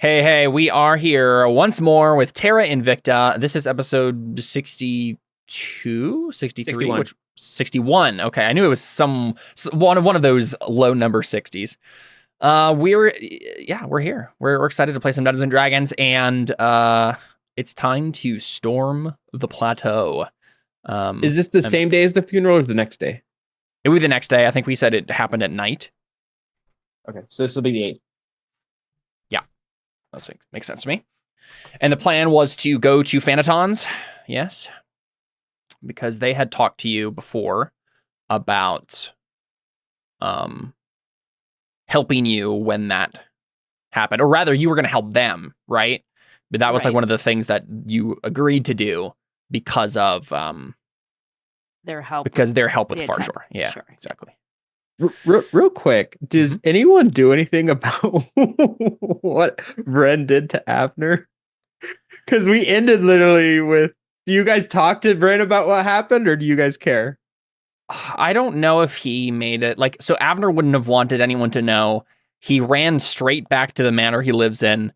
Hey, we are here once more with Terra Invicta. This is episode 62, 63, 61. which 61. Okay, I knew it was one of those low number 60s. We're here. We're excited to play some Dungeons and Dragons, and it's time to storm the plateau. Is this the same day as the funeral or the next day? It would be the next day. I think we said it happened at night. Okay, so this will be the 8th. That makes sense to me. And the plan was to go to Phanatons, yes, because they had talked to you before about helping you when that happened. Or rather, you were going to help them, right? But that was like one of the things that you agreed to do because of their help. Because their help with Farshore. Yeah, sure. Exactly. Real quick, does anyone do anything about what Vren did to Avner? Because we ended literally with, do you guys talk to Vren about what happened, or do you guys care? I don't know if he made it. So Avner wouldn't have wanted anyone to know. He ran straight back to the manor he lives in.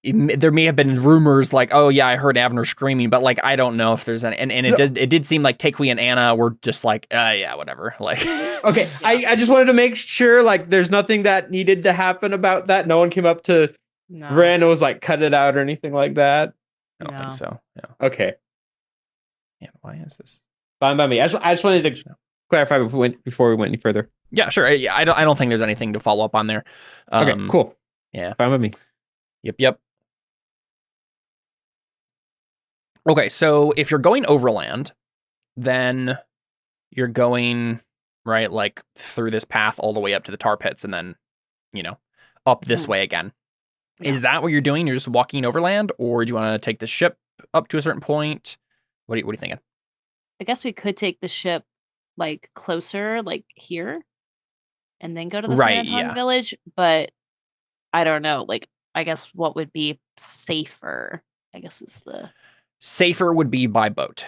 There may have been rumors like, oh yeah, I heard Avner screaming, but I don't know if there's any, and it did seem like Takwi and Anna were just like, yeah, whatever. Okay, yeah. I just wanted to make sure there's nothing that needed to happen about that. No one came up to Vren and was like, cut it out or anything like that. I don't think so. Yeah. Okay. Yeah. Why is this fine by me? I just wanted to clarify before we went any further. Yeah, sure. Yeah, I don't think there's anything to follow up on there. Okay, cool. Yeah, fine with me. Yep. Okay, so if you're going overland, then you're going through this path all the way up to the tar pits, and then up this way again. Yeah. Is that what you're doing? You're just walking overland, or do you want to take the ship up to a certain point? What are you thinking? I guess we could take the ship closer, here, and then go to the Phantom village. But I don't know. I guess what would be safer? I guess is the safer would be by boat.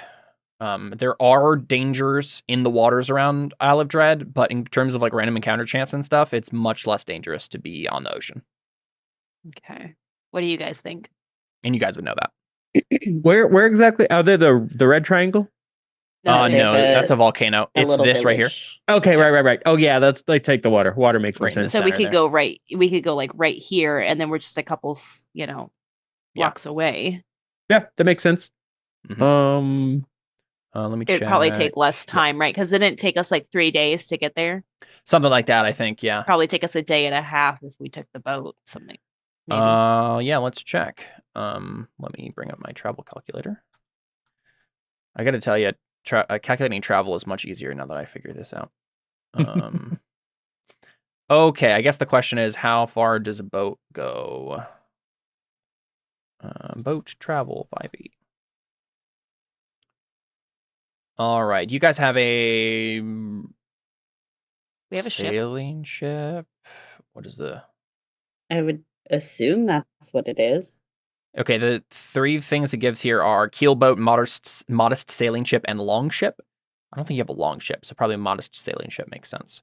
There are dangers in the waters around Isle of Dread, but in terms of random encounter chance and stuff, it's much less dangerous to be on the ocean. Okay. What do you guys think? And you guys would know that. Where exactly? Are they the red triangle? No, that's a volcano. It's this village right here. Okay, right. Oh yeah, that's take the water. Water makes more sense. So we could go right. We could go right here, and then we're just a couple, blocks away. Yeah, that makes sense. Mm-hmm. Let me check. It'd probably take less time, right? Because it didn't take us 3 days to get there. Something like that, I think. Yeah. Probably take us a day and a half if we took the boat. Something. Maybe. Yeah. Let's check. Let me bring up my travel calculator. I got to tell you, calculating travel is much easier now that I figured this out. Okay, I guess the question is, how far does a boat go? Boat travel 5e. All right, you guys have we have a sailing ship. What is the? I would assume that's what it is. Okay, the 3 things it gives here are keelboat, modest sailing ship, and long ship. I don't think you have a long ship, so probably a modest sailing ship makes sense.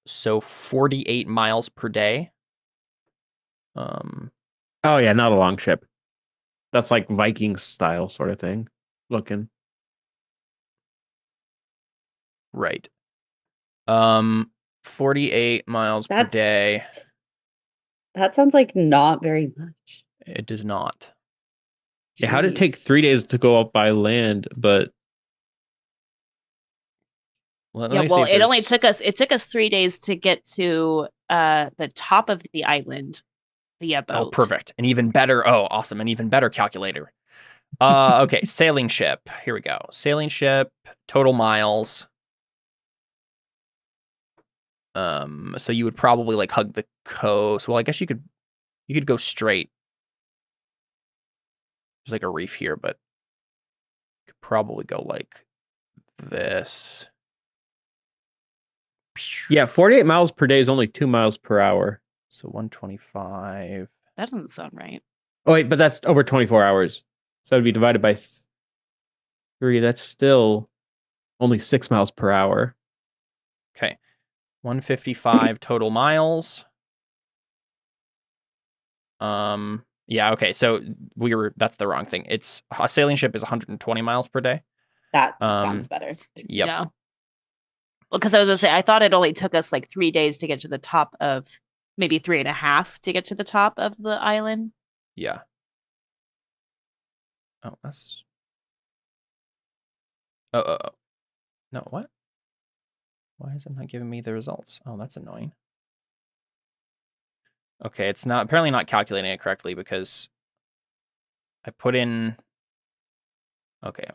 So 48 miles per day. Oh yeah, not a long ship. That's Viking style sort of thing looking. Right. 48 miles per day. That sounds not very much. It does not. Yeah, how did it take 3 days to go up by land, but it only took us 3 days to get to the top of the island via boat. Oh, perfect. An even better, awesome. An even better calculator. Okay, sailing ship. Here we go. Sailing ship, total miles. So you would probably hug the coast. Well, I guess you could go straight. There's a reef here, but you could probably go this. Yeah, 48 miles per day is only 2 miles per hour. So 125. That doesn't sound right. Oh wait, but that's over 24 hours. So it'd be divided by 3. That's still only 6 miles per hour. Okay. 155 total miles. Yeah. Okay. So that's the wrong thing. It's a sailing ship is 120 miles per day. That sounds better. Yep. Yeah. Well, because I was gonna say, I thought it only took us like 3 days to get to the top of, maybe 3.5 to get to the top of the island. Yeah. Oh, that's. Oh. No, what? Why is it not giving me the results? Oh, that's annoying. Okay, it's apparently not calculating it correctly because I put in. Okay.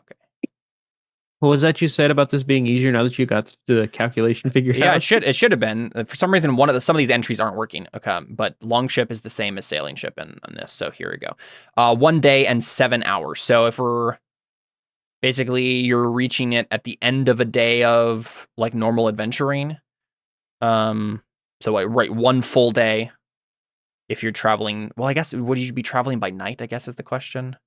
What was that you said about this being easier now that you got the calculation figured out? Yeah, it should have been. For some reason, some of these entries aren't working. Okay, but longship is the same as sailing ship in this. So here we go. 1 day and 7 hours. So if we're basically you're reaching it at the end of a day of like normal adventuring. So right, 1 full day. If you're traveling, well, I guess would you be traveling by night? I guess is the question.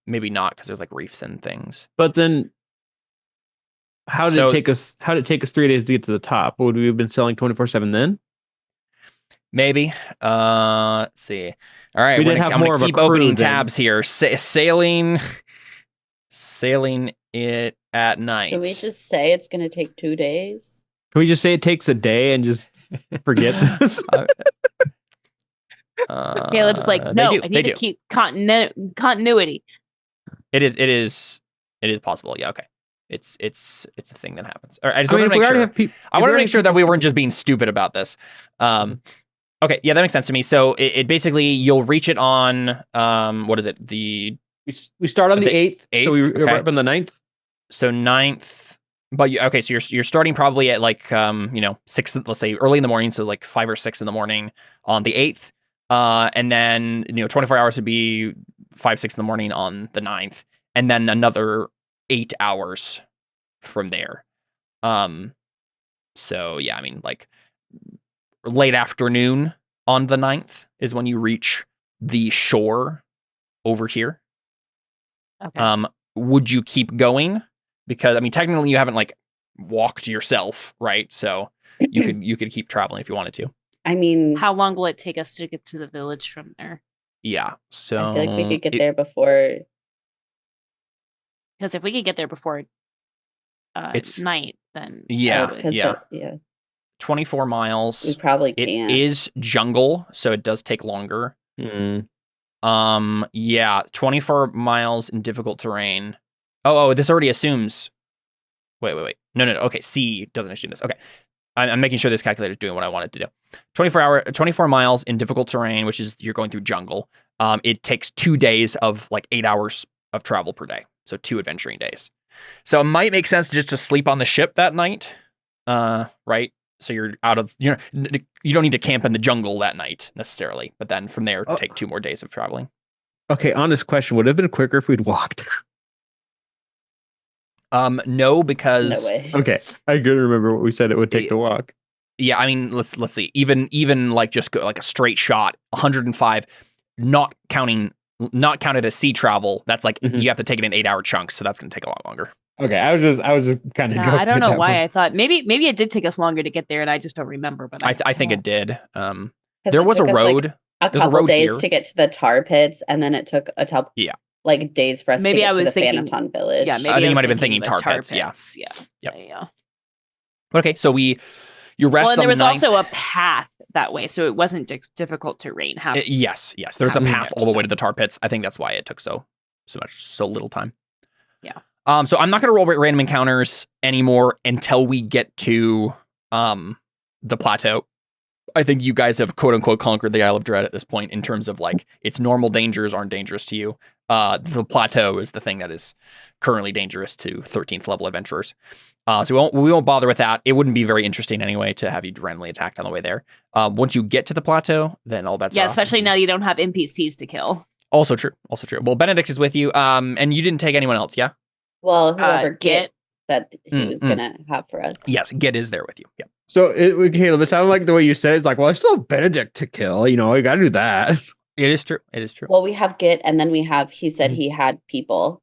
Maybe not because there's like reefs and things. But then, how did it take us? How did it take us 3 days to get to the top? Would we have been selling 24/7 then? Maybe. Let's see. All right, I'm gonna keep opening tabs here. Sailing it at night. Can we just say it's going to take 2 days? Can we just say it takes a day and just forget this? Caleb's like, no, I need to keep continuity. It is possible. Yeah. Okay. It's a thing that happens. All right. I just want to make sure that we weren't just being stupid about this. Okay. Yeah, that makes sense to me. So it basically you'll reach it on what is it? We start on the 8th. So we're okay. up on the 9th. So 9th. But so you're starting probably at like 6. Let's say early in the morning. So like 5 or 6 in the morning on the 8th. And then 24 hours would be 5, 6 in the morning on the 9th, and then another 8 hours from there. So yeah, I mean like late afternoon on the 9th is when you reach the shore over here. Okay. Would you keep going? Because I mean technically you haven't like walked yourself, right? So you could keep traveling if you wanted to. I mean, how long will it take us to get to the village from there? Yeah, so I feel like we could get there before. Because if we could get there before it's night, then yeah. 24 miles. We probably can. It is jungle, so it does take longer. Yeah, 24 miles in difficult terrain. Oh, this already assumes. Wait. No. Okay, C doesn't assume this. Okay. I'm making sure this calculator is doing what I want it to do. 24 miles in difficult terrain, which is you're going through jungle. It takes 2 days of like 8 hours of travel per day. So 2 adventuring days. So it might make sense just to sleep on the ship that night. Right? So you're out of, you don't need to camp in the jungle that night necessarily. But then from there, take 2 more days of traveling. Okay, honest question. Would it have been quicker if we'd walked? No, because no way. Okay, I could remember what we said it would take to walk. Yeah, I mean, let's see. Even like just go like a straight shot, 105, not counted as sea travel. That's like you have to take it in 8-hour chunks, so that's going to take a lot longer. Okay, I was just kind of. Yeah, I don't know why I thought maybe it did take us longer to get there, and I just don't remember. But I think it did. There was a road. Like a couple days to get to the tar pits, and then it took a couple. Yeah. Like days for us to get to the Thanaton village. Yeah, maybe I think you might have been thinking tar pits. Yeah. Yeah. Okay, so you rest. Well, and there was 9th. Also a path that way, so it wasn't difficult terrain. Yes. There was a path all the way to the tar pits. I think that's why it took so little time. Yeah. So I'm not going to roll random encounters anymore until we get to the plateau. I think you guys have quote unquote conquered the Isle of Dread at this point in terms of like its normal dangers aren't dangerous to you. The plateau is the thing that is currently dangerous to 13th level adventurers. So we won't bother with that. It wouldn't be very interesting anyway to have you randomly attacked on the way there. Once you get to the plateau, then all bets are off. Especially now you don't have NPCs to kill. Also true. Well, Benedict is with you. And you didn't take anyone else, yeah? Well, whoever Git that he was gonna have for us. Yes, Git is there with you. Yeah. So, Caleb, it sounded like the way you said it, it's like, well, I still have Benedict to kill. You got to do that. It is true. Well, we have Git, and then he said he had people.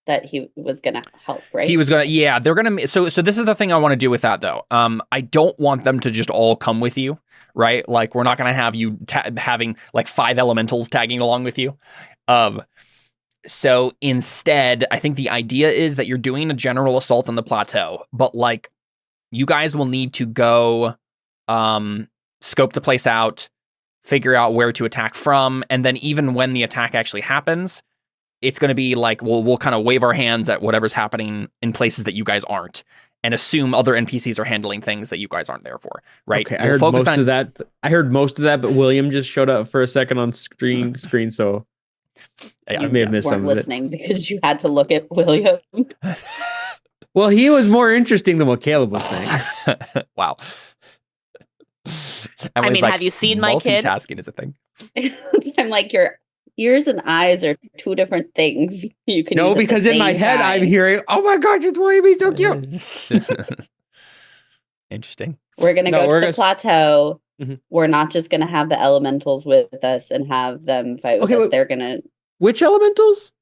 that he was gonna help, right? He was gonna, yeah. They're gonna. So this is the thing I want to do with that though. I don't want them to just all come with you, right? Like we're not gonna have you having like 5 elementals tagging along with you. So instead, I think the idea is that you're doing a general assault on the plateau, but like you guys will need to go, scope the place out, figure out where to attack from, and then even when the attack actually happens, it's going to be like, we'll kind of wave our hands at whatever's happening in places that you guys aren't and assume other NPCs are handling things that you guys aren't there for, right? Okay, I heard most of that. I heard most of that, but William just showed up for a second on screen, so I may have missed some of it. Listening because you had to look at William. Well, he was more interesting than what Caleb was saying. Wow. I mean, have you seen my kid? Multitasking is a thing. I'm like, your ears and eyes are 2 different things. You can no, because in my head I'm hearing, "Oh my God, it's William, he's so cute." Interesting. We're gonna go to the plateau. Mm-hmm. We're not just gonna have the elementals with us and have them fight with us. They're gonna. Which elementals?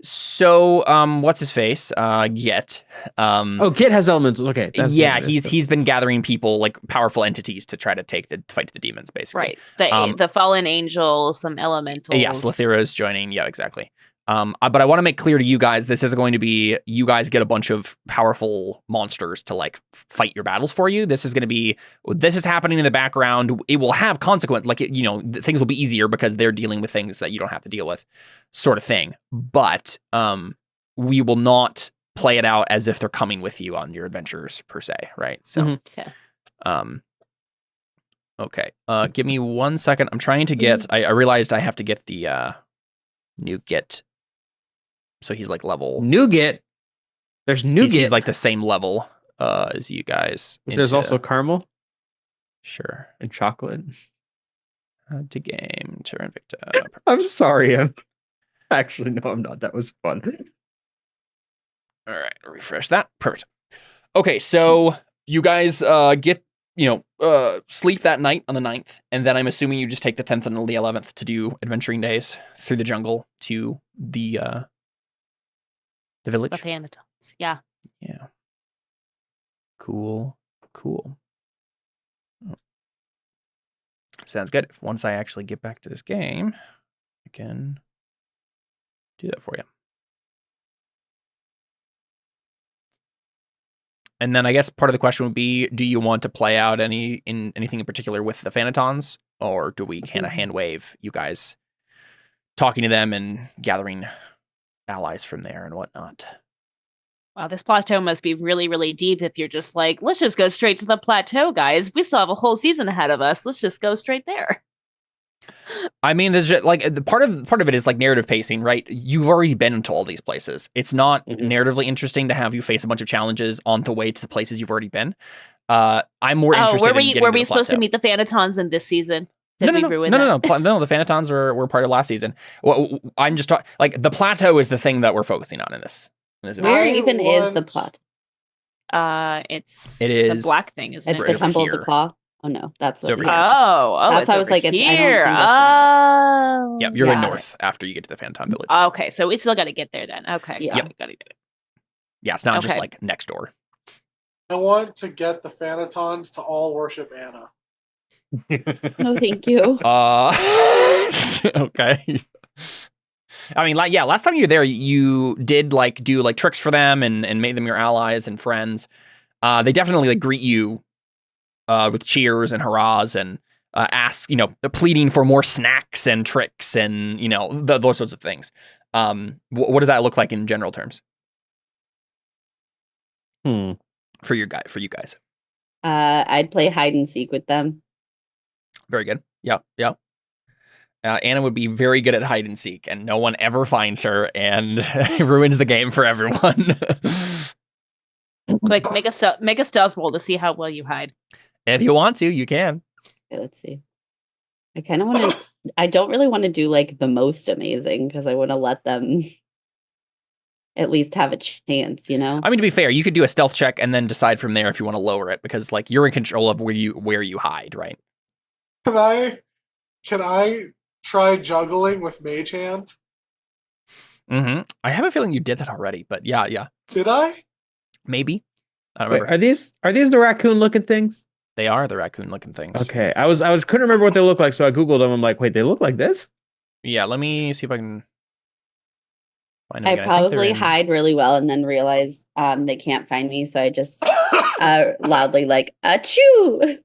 So, what's his face? Git. Git has elementals. Okay. Yeah, he's been gathering people, like powerful entities, to try to fight the demons, basically. Right. The fallen angels, some elementals. Yes, Lethera's joining. Yeah, exactly. But I want to make clear to you guys, this isn't going to be you guys get a bunch of powerful monsters to like fight your battles for you. This is going to be, this is happening in the background. It will have consequence, like, things will be easier because they're dealing with things that you don't have to deal with, sort of thing. But we will not play it out as if they're coming with you on your adventures per se, right? So, okay. Give me 1 second. I'm trying to get, I realized I have to get the new Git. So he's like level nougat. There's nougat. He's like the same level as you guys. There's also caramel. Sure. And chocolate. To game Terra Invicta. I'm sorry. Actually, no, I'm not. That was fun. All right, refresh that. Perfect. Okay, so you guys get sleep that night on the 9th, and then I'm assuming you just take the 10th and the 11th to do adventuring days through the jungle to the village. The Phantoms. Yeah. Yeah. Cool. Sounds good. Once I actually get back to this game, I can do that for you. And then I guess part of the question would be, do you want to play out anything in particular with the Phanatons, or do we kind of hand wave you guys talking to them and gathering allies from there and whatnot? Wow, this plateau must be really, really deep if you're just like, let's just go straight to the plateau, guys. We still have a whole season ahead of us. Let's just go straight there. I mean, there's just, like, part of it is like narrative pacing, right? You've already been to all these places. It's not narratively interesting to have you face a bunch of challenges on the way to the places you've already been. I'm more interested in getting were we supposed to meet the Phanatons in this season? No, the Phanatons were part of last season. Well, I'm just talking, like, the plateau is the thing that we're focusing on in this. Where even is the plot? It is the black thing, isn't it? It's the Temple of the Claw. Oh no, that's over here. Oh, that's why I was like, here. Yeah, you're going north after you get to the Phantom Village. Okay, so we still got to get there then. Okay, yeah, got to get it. Yeah, it's not just like next door. I want to get the Phanatons to all worship Anna. No, thank you. Okay. I mean, like, yeah, last time you were there, you did like do like tricks for them and made them your allies and friends. They definitely like greet you with cheers and hurrahs and ask, pleading for more snacks and tricks and, those sorts of things. What does that look like in general terms? For you guys. I'd play hide and seek with them. Very good. Yeah. Anna would be very good at hide and seek, and no one ever finds her, and ruins the game for everyone. Quick, make a stealth roll to see how well you hide. If you want to, you can. Okay, let's see. I kind of want to. I don't really want to do like the most amazing because I want to let them at least have a chance. I mean, to be fair, you could do a stealth check and then decide from there if you want to lower it, because like you're in control of where you hide, right? Can I try juggling with Mage Hand? Mm-hmm. I have a feeling you did that already, but yeah. Did I? Maybe. I don't Wait, remember. are these the raccoon looking things? They are the raccoon-looking things. Okay, I couldn't remember what they look like, so I googled them. I'm like, wait, they look like this? Yeah, let me see if I can find them I again. I think they're probably in... hide really well and then realize they can't find me, so I just loudly like achoo.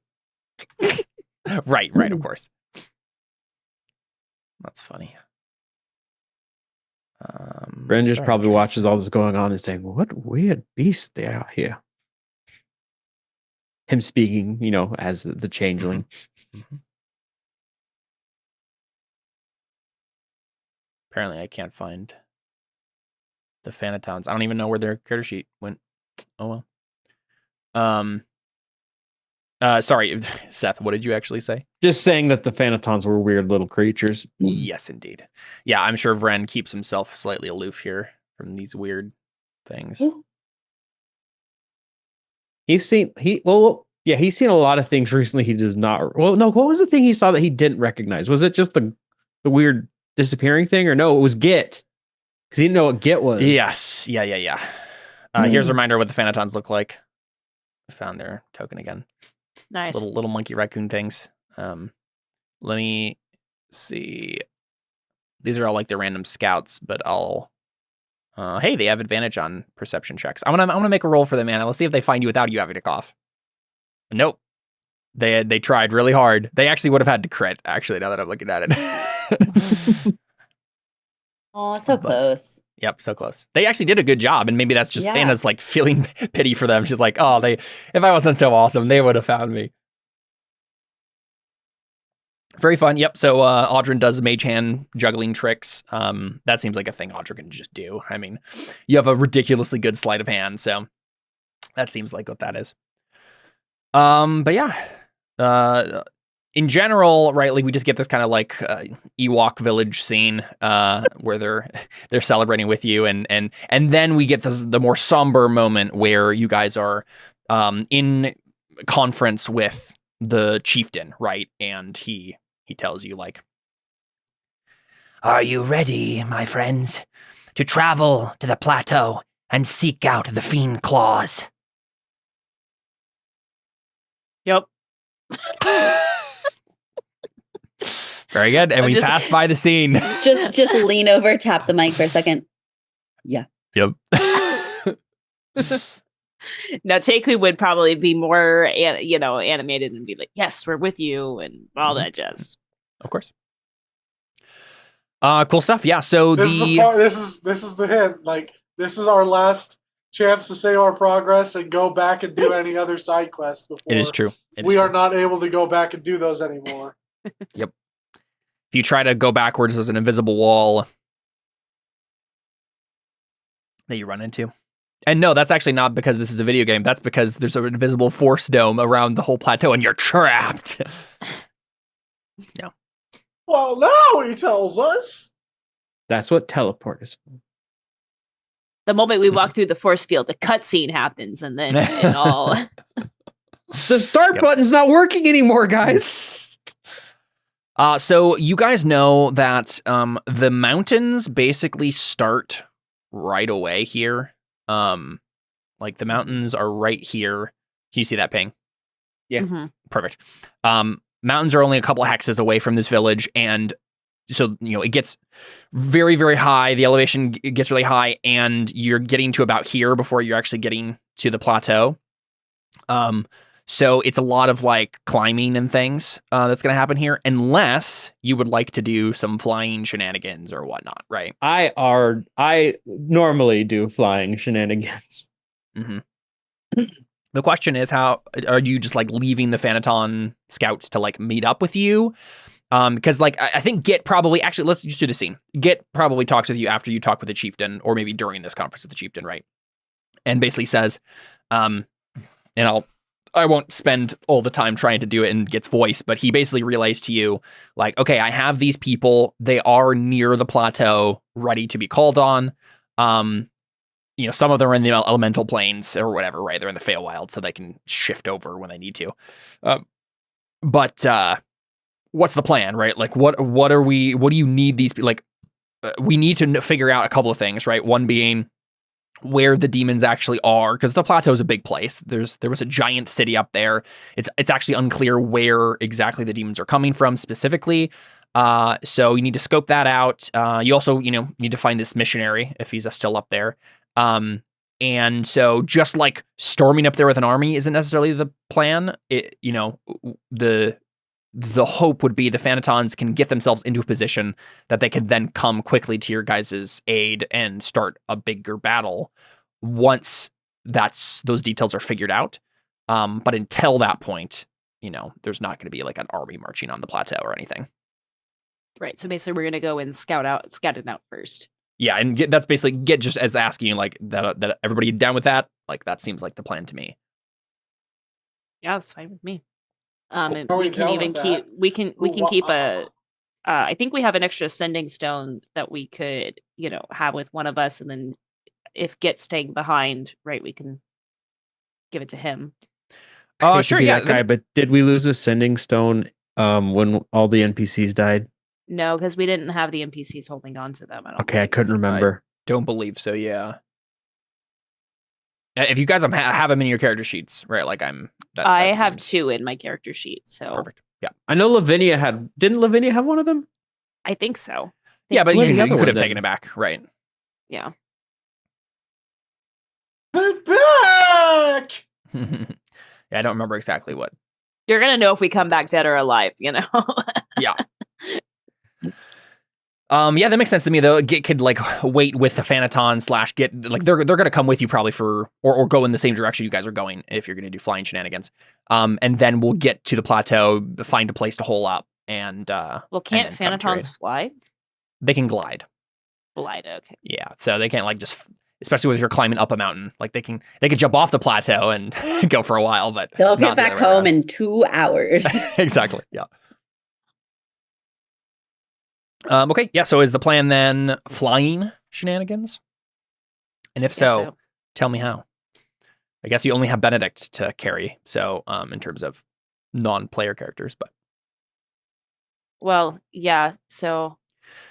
Right, of course. That's funny. Bren just sorry, probably I'm trying watches to- all this going on and saying, "What weird beasts they are here." Him speaking, as the changeling. Mhm. Apparently, I can't find the Phanatons. I don't even know where their character sheet went. Oh well. Sorry, Seth. What did you actually say? Just saying that the Phanatons were weird little creatures. Yes, indeed. Yeah, I'm sure Vren keeps himself slightly aloof here from these weird things. He's seen he's seen a lot of things recently. He does not. Well, no. What was the thing he saw that he didn't recognize? Was it just the weird disappearing thing, or no? It was Git, because he didn't know what Git was. Yes. Yeah. Here's a reminder of what the Phanatons look like. I found their token again. Nice. Little monkey raccoon things. Let me see. These are all like the random scouts, but I'll. Hey, they have advantage on perception checks. I'm gonna make a roll for them, man. Let's see if they find you without you having to cough. Nope. They tried really hard. They actually would have had to crit. Actually, now that I'm looking at it. Oh, so close. Yep, so close. They actually did a good job, and maybe that's just Anna's like feeling pity for them. She's like, oh, if I wasn't so awesome, they would have found me. Very fun. Yep. So Audrin does mage hand juggling tricks. That seems like a thing Audrin can just do. I mean, you have a ridiculously good sleight of hand, so that seems like what that is. But yeah. In general, right, like we just get this kind of like Ewok village scene where they're celebrating with you, and then we get the more somber moment where you guys are in conference with the chieftain, right? And he tells you, like, "Are you ready, my friends, to travel to the plateau and seek out the fiend claws?" Yep. Very good. And we passed by the scene. Just lean over, tap the mic for a second. Yeah. Yep. Now, Takui would probably be more, animated and be like, "Yes, we're with you," and all that jazz. Of course. Cool stuff. Yeah. So this is the hint. Like, this is our last chance to save our progress and go back and do any other side quests before. It is true. We are not able to go back and do those anymore. Yep. If you try to go backwards, there's an invisible wall that you run into. And no, that's actually not because this is a video game. That's because there's an invisible force dome around the whole plateau and you're trapped. Yeah. Well, now he tells us. That's what teleport is for. The moment we walk through the force field, the cutscene happens, and then it all. The start button's not working anymore, guys. So you guys know that the mountains basically start right away here. Like the mountains are right here. Can you see that ping? Yeah. Mm-hmm. Perfect. Mountains are only a couple of hexes away from this village, and so it gets very, very high. The elevation gets really high, and you're getting to about here before you're actually getting to the plateau. So it's a lot of like climbing and things that's going to happen here, unless you would like to do some flying shenanigans or whatnot, right? I normally do flying shenanigans. Mm-hmm. The question is, how are you just like leaving the Phanaton scouts to like meet up with you? Because like I think Git probably actually, let's just do the scene. Git probably talks with you after you talk with the chieftain, or maybe during this conference with the chieftain, right? And basically says, and I won't spend all the time trying to do it in Git's voice, but he basically relays to you, like, okay, I have these people. They are near the plateau, ready to be called on. Some of them are in the elemental planes or whatever, right? They're in the Feywild, so they can shift over when they need to. But what's the plan, right? Like, what do you need these people? Like, we need to figure out a couple of things, right? One being where the demons actually are, because the plateau is a big place. There was a giant city up there. It's actually unclear where exactly the demons are coming from specifically. So you need to scope that out. You also, need to find this missionary if he's still up there. And so just like storming up there with an army isn't necessarily the plan. The hope would be the Phanatons can get themselves into a position that they can then come quickly to your guys' aid and start a bigger battle once those details are figured out. But until that point, there's not going to be like an army marching on the plateau or anything. Right. So basically, we're going to go and scout it out first. Yeah, and that's basically just as asking you like that everybody down with that. Like that seems like the plan to me. Yeah, that's fine with me. Are we we can down even with keep that? we can keep a. I think we have an extra sending stone that we could have with one of us, and then if Git's staying behind, right, we can give it to him. Oh, Sure, yeah, yeah. that guy. But did we lose a sending stone when all the NPCs died? No, because we didn't have the NPCs holding on to them. Okay, I couldn't remember. Don't believe so. Yeah. If you guys have them in your character sheets, right? Like I have 2 in my character sheet. So perfect. Yeah. I know Lavinia didn't Lavinia have one of them? I think so. Yeah, but Where's the you other could one have then? taken it back, right? Yeah. Back! Yeah, I don't remember exactly what. You're gonna know if we come back dead or alive. Yeah. Yeah, that makes sense to me though. Git could like wait with the Phanaton / Git, like they're gonna come with you probably or go in the same direction you guys are going if you're gonna do flying shenanigans. And then we'll get to the plateau, find a place to hole up, and Well, can't and then come Phanatons trade. fly? They can glide. Glide. Okay. Yeah, so they can't like just, especially if you're climbing up a mountain, like they can jump off the plateau and go for a while, but They'll not get the back other way home around. in 2 hours. Exactly. Yeah. Okay. Yeah. So is the plan then flying shenanigans? And if so, tell me how. I guess you only have Benedict to carry. So, in terms of non-player characters, but Well, yeah. So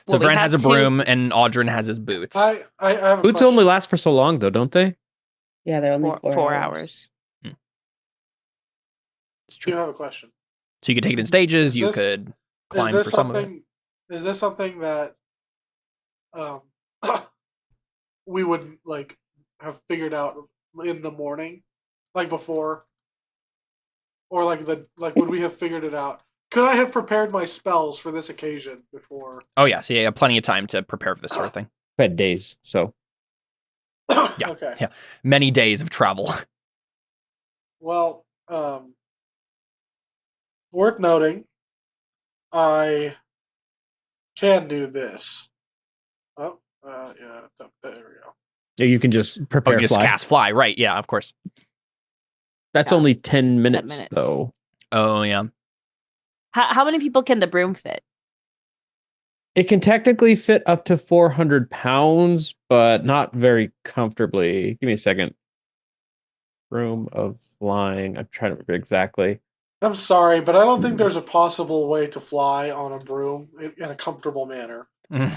so we Vren have has a 2 broom and Audrin has his boots. I have a Boots question. only last for so long though, don't they? Yeah, they're only 4 hours. It's I true. do have a question. So you could take it in stages. Is You this- could climb Is for this some of it. something? Is this something that we would like have figured out in the morning, like before, or would we have figured it out? Could I have prepared my spells for this occasion before? Oh yeah. So yeah, you have plenty of time to prepare for this sort of thing. Fed days. So Yeah. Okay. Yeah. Many days of travel. Well, worth noting, I can do this. Oh, yeah, there we go. yeah, you can just Oh, prepare you just fly. cast fly, right? Yeah, of course. That's Yeah. only 10 minutes, minutes. though. Oh yeah. How many people can the broom fit? It can technically fit up to 400 pounds, but not very comfortably. Give me a second. Room of flying. I'm trying to remember exactly. I'm sorry, but I don't think there's a possible way to fly on a broom in a comfortable manner. With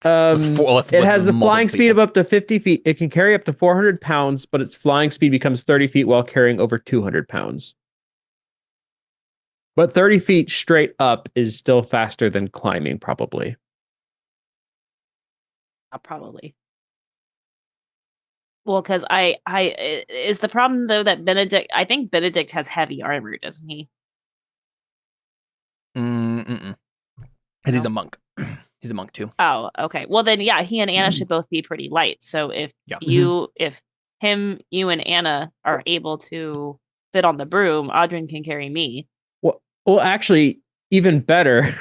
It has the multiple flying speed of people. up to 50 feet. It can carry up to 400 pounds, but its flying speed becomes 30 feet while carrying over 200 pounds. But 30 feet straight up is still faster than climbing, probably. Probably. Well, because I is the problem though that Benedict. I think Benedict has heavy armor, doesn't he? Because he's a monk. He's a monk too. Oh, okay. Well, then, yeah, he and Anna should both be pretty light. So if Yeah. you and Anna are able to fit on the broom, Audrin can carry me. Well, actually, even better.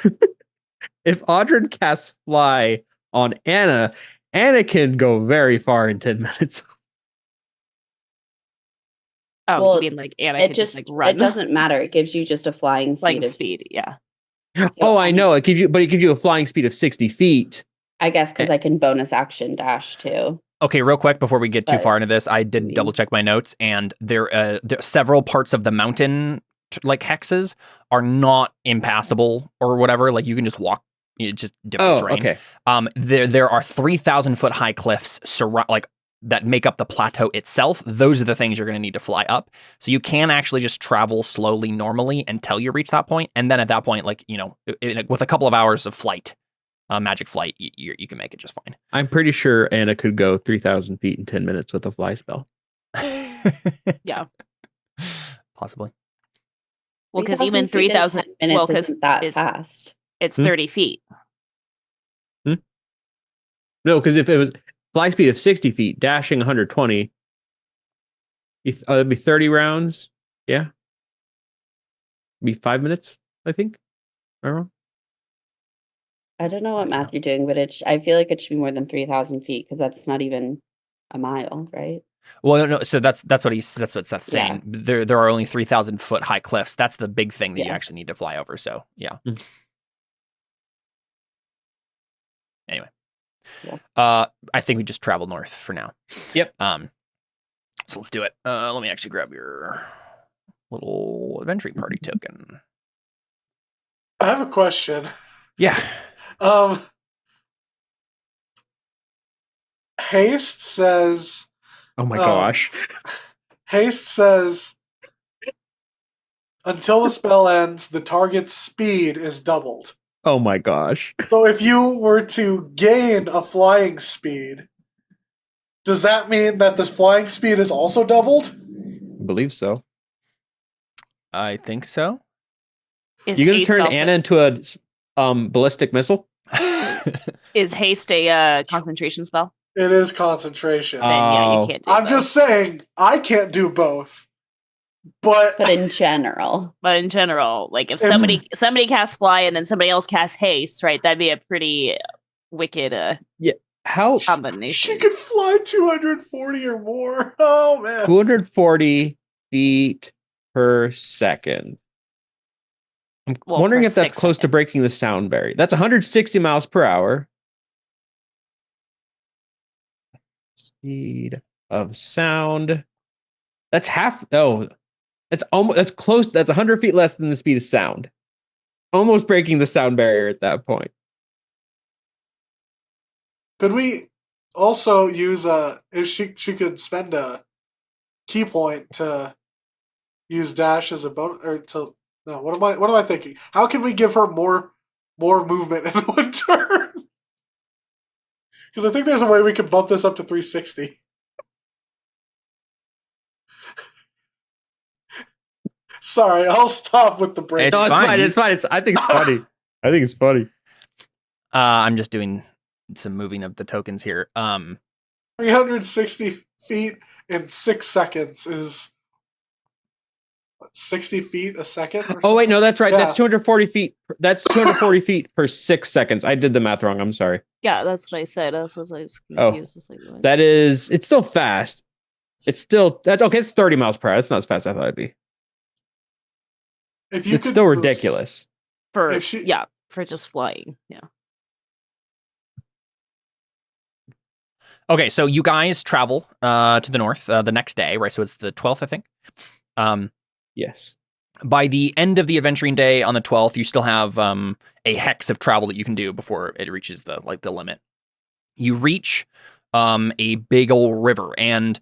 If Audrin casts fly on Anna, Anna can go very far in 10 minutes. Oh, Well, you mean like Anna It can just like run it doesn't matter. It gives you just a flying speed. like of- speed. Yeah. Oh, I know. It gives you a flying speed of 60 feet. I guess because I can bonus action dash too. Okay, real quick before we get too But- far into this, I did double check my notes, and there several parts of the mountain like hexes are not impassable or whatever. Like you can just walk just different terrain. Okay. There are 3,000 foot high cliffs that make up the plateau itself. Those are the things you're going to need to fly up. So you can actually just travel slowly normally until you reach that point. And then at that point, with a couple of hours of flight, magic flight, you can make it just fine. I'm pretty sure Anna could go 3,000 feet in 10 minutes with a fly spell. Yeah. Possibly. Well, because even 3,000 minutes isn't that fast. It's 30 feet. No, because if it was fly speed of 60 feet, dashing 120, it'd be 30 rounds. Yeah. It'd be 5 minutes, I think. Am I wrong? I don't know what math you're doing, but I feel like it should be more than 3,000 feet because that's not even a mile, right? Well, no. So that's what Seth's saying. Yeah. There are only 3,000 foot high cliffs. That's the big thing that you actually need to fly over. So yeah. Anyway, I think we just travel north for now. Yep. So let's do it. Let me actually grab your little adventuring party token. I have a question. Yeah. Haste says. Oh my gosh. Haste says, until the spell ends, the target's speed is doubled. Oh my gosh. So if you were to gain a flying speed, does that mean that the flying speed is also doubled? I believe so. I think so. You gonna turn Anna into a ballistic missile? Is haste a concentration spell? It is concentration. Then yeah, you can't do I'm both. just saying, I can't do both. But in general. Like if somebody casts fly and then somebody else casts haste, right? That'd be a pretty wicked combination. She could fly 240 or more. Oh man. 240 feet per second. I'm wondering if that's close to breaking the sound barrier. That's 160 miles per hour. Speed of sound. That's half. Oh, that's close. That's 100 feet less than the speed of sound. Almost breaking the sound barrier at that point. Could we also use if she could spend a key point to use dash as a bonus, or to no? What am I thinking? How can we give her more movement in one turn? Because I think there's a way we could bump this up to 360. Sorry, I'll stop with the break. No, it's fine. It's fine. I think it's funny. I'm just doing some moving of the tokens here. 360 feet in 6 seconds is 60 feet a second? Oh, wait, no, that's right. Yeah. That's 240 feet. That's 240 feet per 6 seconds. I did the math wrong. I'm sorry. Yeah, that's what I said. I was confused. It's still fast. It's 30 miles per hour. That's not as fast as I thought it'd be. It's still ridiculous. For just flying. Yeah. Okay, so you guys travel to the north the next day, right? So it's the 12th, I think. Yes. By the end of the adventuring day on the 12th, you still have a hex of travel that you can do before it reaches the limit. You reach a big old river, and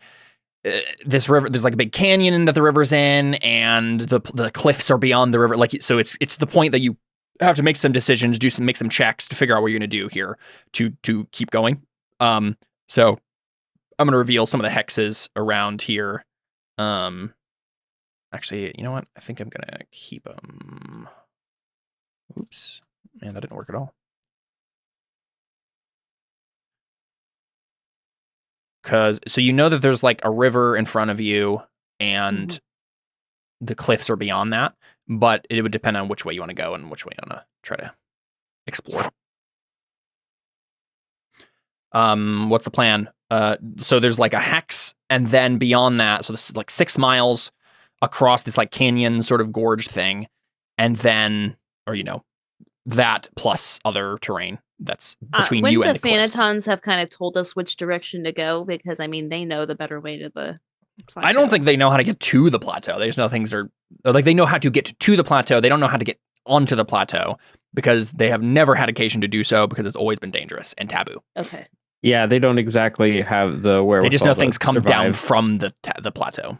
this river, there's like a big canyon that the river's in, and the cliffs are beyond the river. So it's the point that you have to make some decisions, make some checks to figure out what you're going to do here to keep going. So I'm going to reveal some of the hexes around here. Actually, you know what? I think I'm going to keep them. Oops. Man, that didn't work at all. So you know that there's like a river in front of you and the cliffs are beyond that, but it would depend on which way you want to go and which way you want to try to explore. What's the plan? So there's like a hex, and then beyond that, so this is like 6 miles across this like canyon sort of gorge thing, and then, that plus other terrain that's between you and the cliffs. The Thanatons have kind of told us which direction to go, because they know the better way to the plateau. I don't think they know how to get to the plateau. They just know things are like, they know how to get to the plateau. They don't know how to get onto the plateau. because they have never had occasion to do so because it's always been dangerous and taboo. Okay. Yeah, they don't exactly have the wherewithal. They just know things to come survive. down from the plateau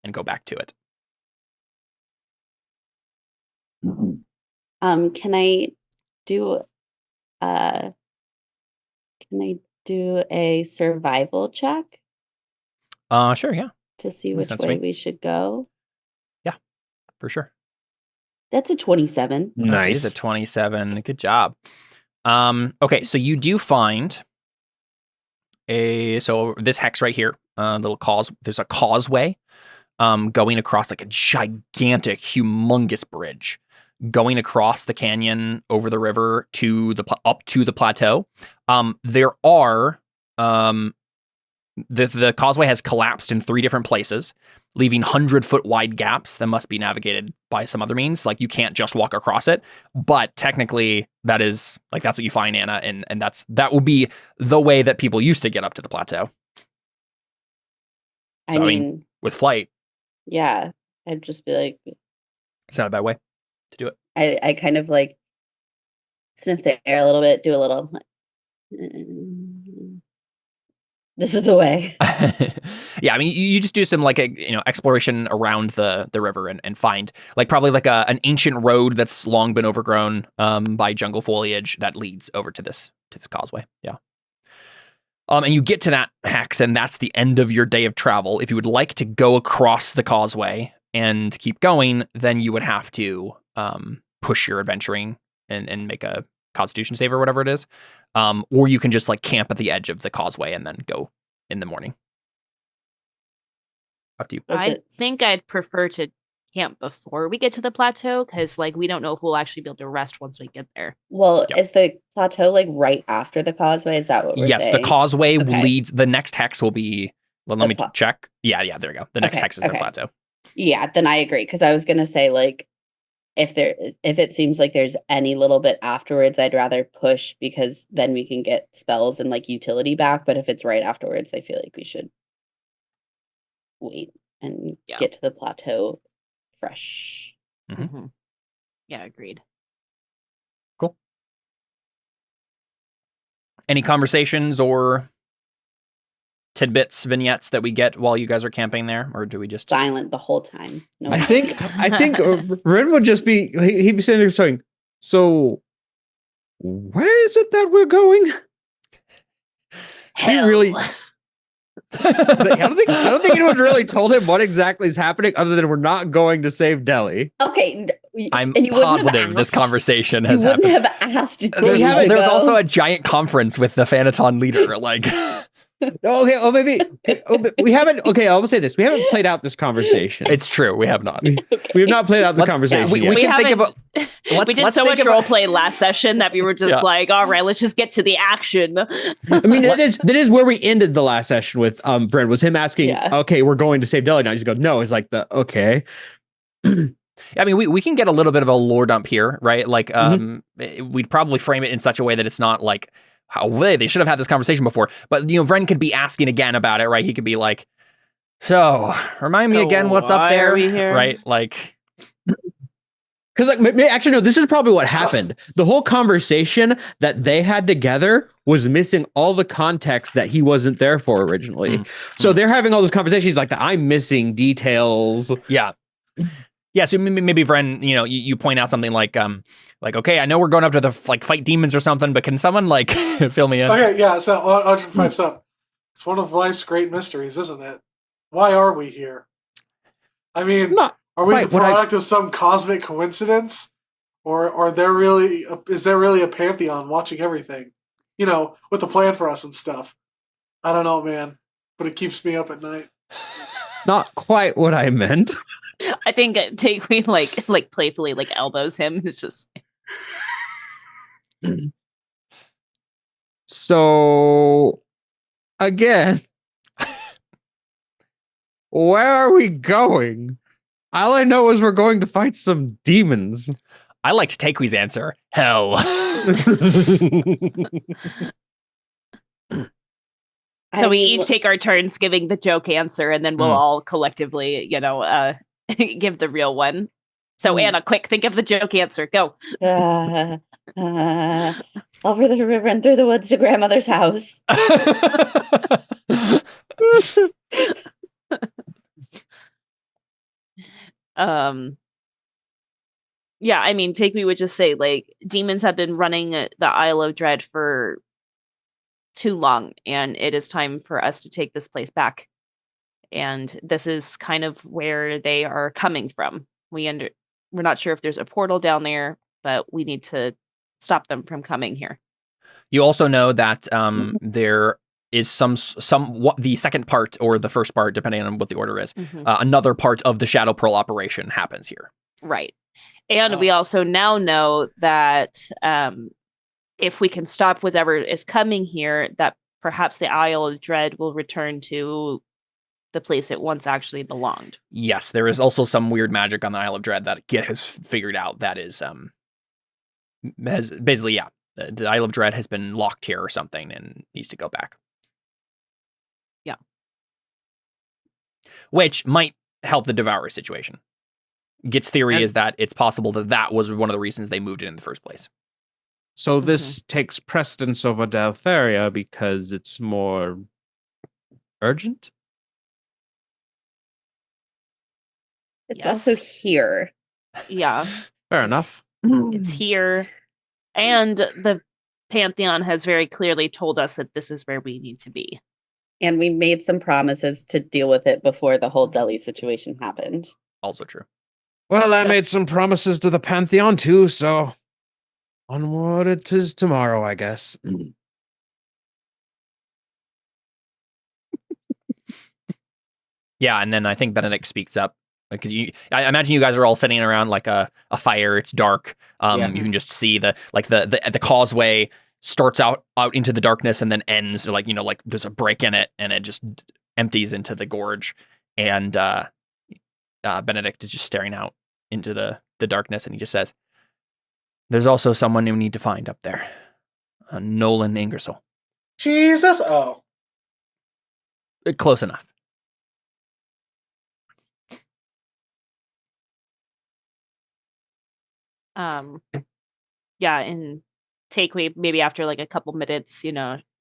and go back to it. Can I do a survival check Sure, yeah. to see Makes which sense to way me. we should go? Yeah, for sure. That's a 27. It is a Nice. 27. Good job. Okay, so you do find so this hex right here, there's a causeway going across like a gigantic, humongous bridge going across the canyon over the river to up to the plateau. There are the causeway has collapsed in 3 different places, leaving 100-foot wide gaps that must be navigated by some other means. Like you can't just walk across it, but technically that's what you find, Anna, and that will be the way that people used to get up to the plateau. So, I mean, with flight, yeah, I'd just be like, it's not a bad way to do it. I kind of like sniff the air a little bit, do a little. This is the way. Yeah, I mean, you just do some like exploration around the river and find like probably like an ancient road that's long been overgrown by jungle foliage that leads over to this causeway. Yeah. And you get to that hex, and that's the end of your day of travel. If you would like to go across the causeway and keep going, then you would have to push your adventuring and make a Constitution save or whatever it is. Or you can just like camp at the edge of the causeway and then go in the morning. Up to you. I think I'd prefer to camp before we get to the plateau because like we don't know if we'll actually be able to rest once we get there. Well, Yep. Is the plateau like right after the causeway? Is that what we're saying? Yes, the causeway leads. The next hex will be. Well, let me check. Yeah, there we go. The next hex is the plateau. Yeah, then I agree because I was gonna say like if it seems like there's any little bit afterwards, I'd rather push because then we can get spells and like utility back. But if it's right afterwards, I feel like we should wait and get to the plateau fresh. Mm-hmm. Yeah, agreed. Cool. Any conversations or tidbits, vignettes that we get while you guys are camping there, or do we just silent the whole time? No. I think Ren would just be he'd be sitting there saying, "So, where is it that we're going?" Hell. He really. I don't think anyone really told him what exactly is happening, other than we're not going to save Delhi. Okay, I'm positive this conversation has happened. You wouldn't have asked. There's also a giant conference with the Phantom leader, like. Okay, maybe we haven't. Okay, I will say this: we haven't played out this conversation. It's true, we have not. We have not played out the conversation. We can think about. We did so much role play last session that we were just like, all right, let's just get to the action. I mean, that is where we ended the last session with Fred, was him asking, okay, we're going to save Delhi now. You just go, no, it's like okay. I mean, we can get a little bit of a lore dump here, right? Like, we'd probably frame it in such a way that it's not like, they should have had this conversation before. But, Vren could be asking again about it, right? He could be like, so, remind me again what's up there, right? Like... Because actually, no, this is probably what happened. The whole conversation that they had together was missing all the context that he wasn't there for originally. So they're having all this conversation. He's like, I'm missing details. Yeah. Yeah, so maybe Vren, you point out something like, okay, I know we're going up to the fight demons or something, but can someone fill me in? Okay, yeah. So Audrey pipes up. It's one of life's great mysteries, isn't it? Why are we here? I mean, are we the product of some cosmic coincidence, or is there really a pantheon watching everything? With a plan for us and stuff. I don't know, man, but it keeps me up at night. Not quite what I meant. I think Taqueen like playfully elbows him. It's just so again. Where are we going? All I know is we're going to fight some demons. I liked Taquee's answer. Hell. So we each take our turns giving the joke answer, and then we'll all collectively, give the real one. So Anna, quick, think of the joke answer. Go. Over the river and through the woods to grandmother's house. Yeah, I mean, Takewee would just say, like, demons have been running the Isle of Dread for too long, and it is time for us to take this place back. And this is kind of where they are coming from. We're not sure if there's a portal down there, but we need to stop them from coming here. You also know that there is the second part or the first part, depending on what the order is, another part of the Shadow Pearl operation happens here. Right. And we also now know that if we can stop whatever is coming here, that perhaps the Isle of Dread will return to the place it once actually belonged. Yes, there is also some weird magic on the Isle of Dread that Git has figured out that is has basically, the Isle of Dread has been locked here or something and needs to go back. Yeah. Which might help the Devourer situation. Git's theory is that it's possible that was one of the reasons they moved it in the first place. So this takes precedence over Daltheria because it's more urgent? It's also here. Yeah. Fair enough. It's here. And the Pantheon has very clearly told us that this is where we need to be. And we made some promises to deal with it before the whole Delhi situation happened. Also true. Well, I made some promises to the Pantheon too, so onward it is tomorrow, I guess. Yeah, and then I think Benedict speaks up. Because I imagine you guys are all sitting around like a fire. It's dark. You can just see the causeway starts out into the darkness and then ends like there's a break in it and it just empties into the gorge. And Benedict is just staring out into the darkness and he just says, "There's also someone you need to find up there, Nolan Ingersoll." Jesus, Close enough. Yeah, and Takeway, maybe after like a couple minutes,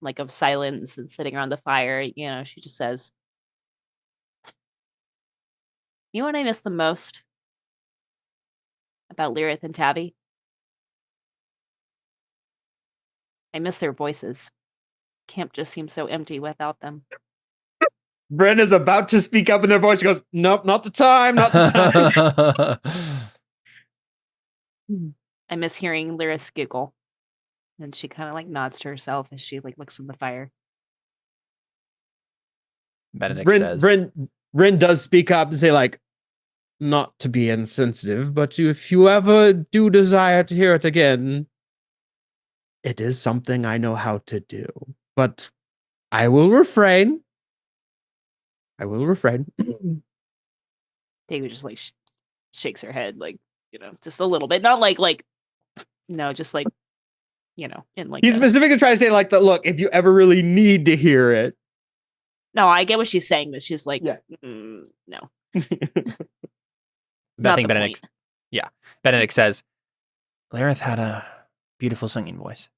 like of silence and sitting around the fire, she just says, "You know what I miss the most about Lyrith and Tabby? I miss their voices. Camp just seems so empty without them." Brenda's about to speak up in their voice. She goes, "Nope, not the time, not the time." I miss hearing Lyrith's giggle. And she kind of like nods to herself as she like looks in the fire. Benedict says, Rin does speak up and say, like, not to be insensitive, but if you ever do desire to hear it again, it is something I know how to do. But I will refrain. David just like shakes her head, like, just a little bit. Not like, no, just like, in like. He's specifically trying to say, like, that. Look, if you ever really need to hear it. No, I get what she's saying, but she's like, no. I think Benedict. Yeah, Benedict says, Lyrith had a beautiful singing voice.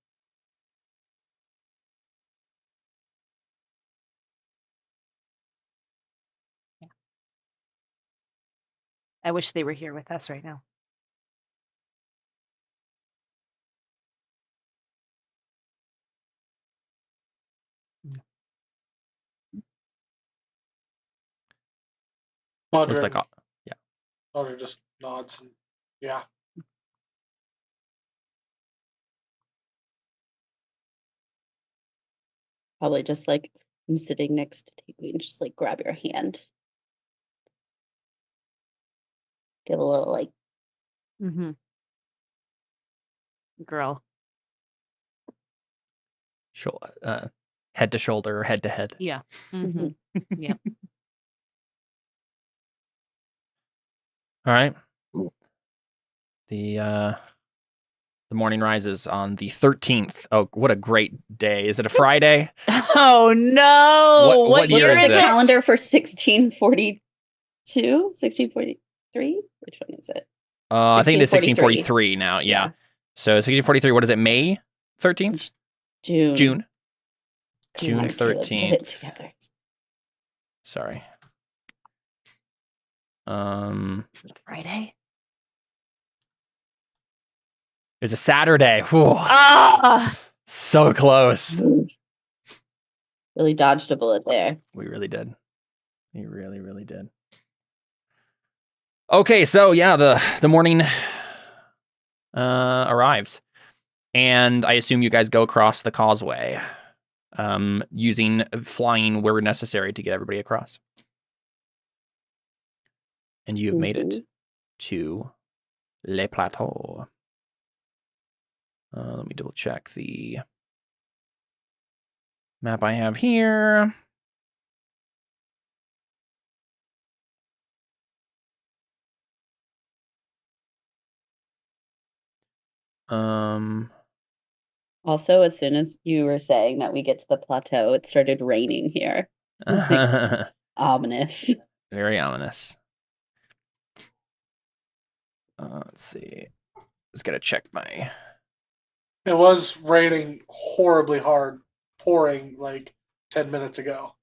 Yeah. I wish they were here with us right now. Audrey, looks like, Audrey just nods and yeah. Probably just like I'm sitting next to Takewee and just like grab your hand. Give a little like girl. Head to shoulder or head to head. Yeah. Yeah. All right. The morning rises on the 13th. Oh, what a great day. Is it a Friday? Oh no. What year is the this? calendar for 1642? 1643? Which one is it? I think it is 1643 now. Yeah. So 1643. What is it? May 13th. June. June Come on, Caleb, 13th. get it together. Sorry. Is it a Friday? It's a Saturday. Whew. Ah! So close. Really dodged a bullet there. We really did. We really, really did. Okay, so yeah, the morning arrives. And I assume you guys go across the causeway, using flying where necessary to get everybody across. And you have made it to Le Plateau. Let me double check the map I have here. Also, as soon as you were saying that we get to the plateau, it started raining here. Ominous. Very ominous. Let's see. Just gotta check my. It was raining horribly hard, pouring like 10 minutes ago.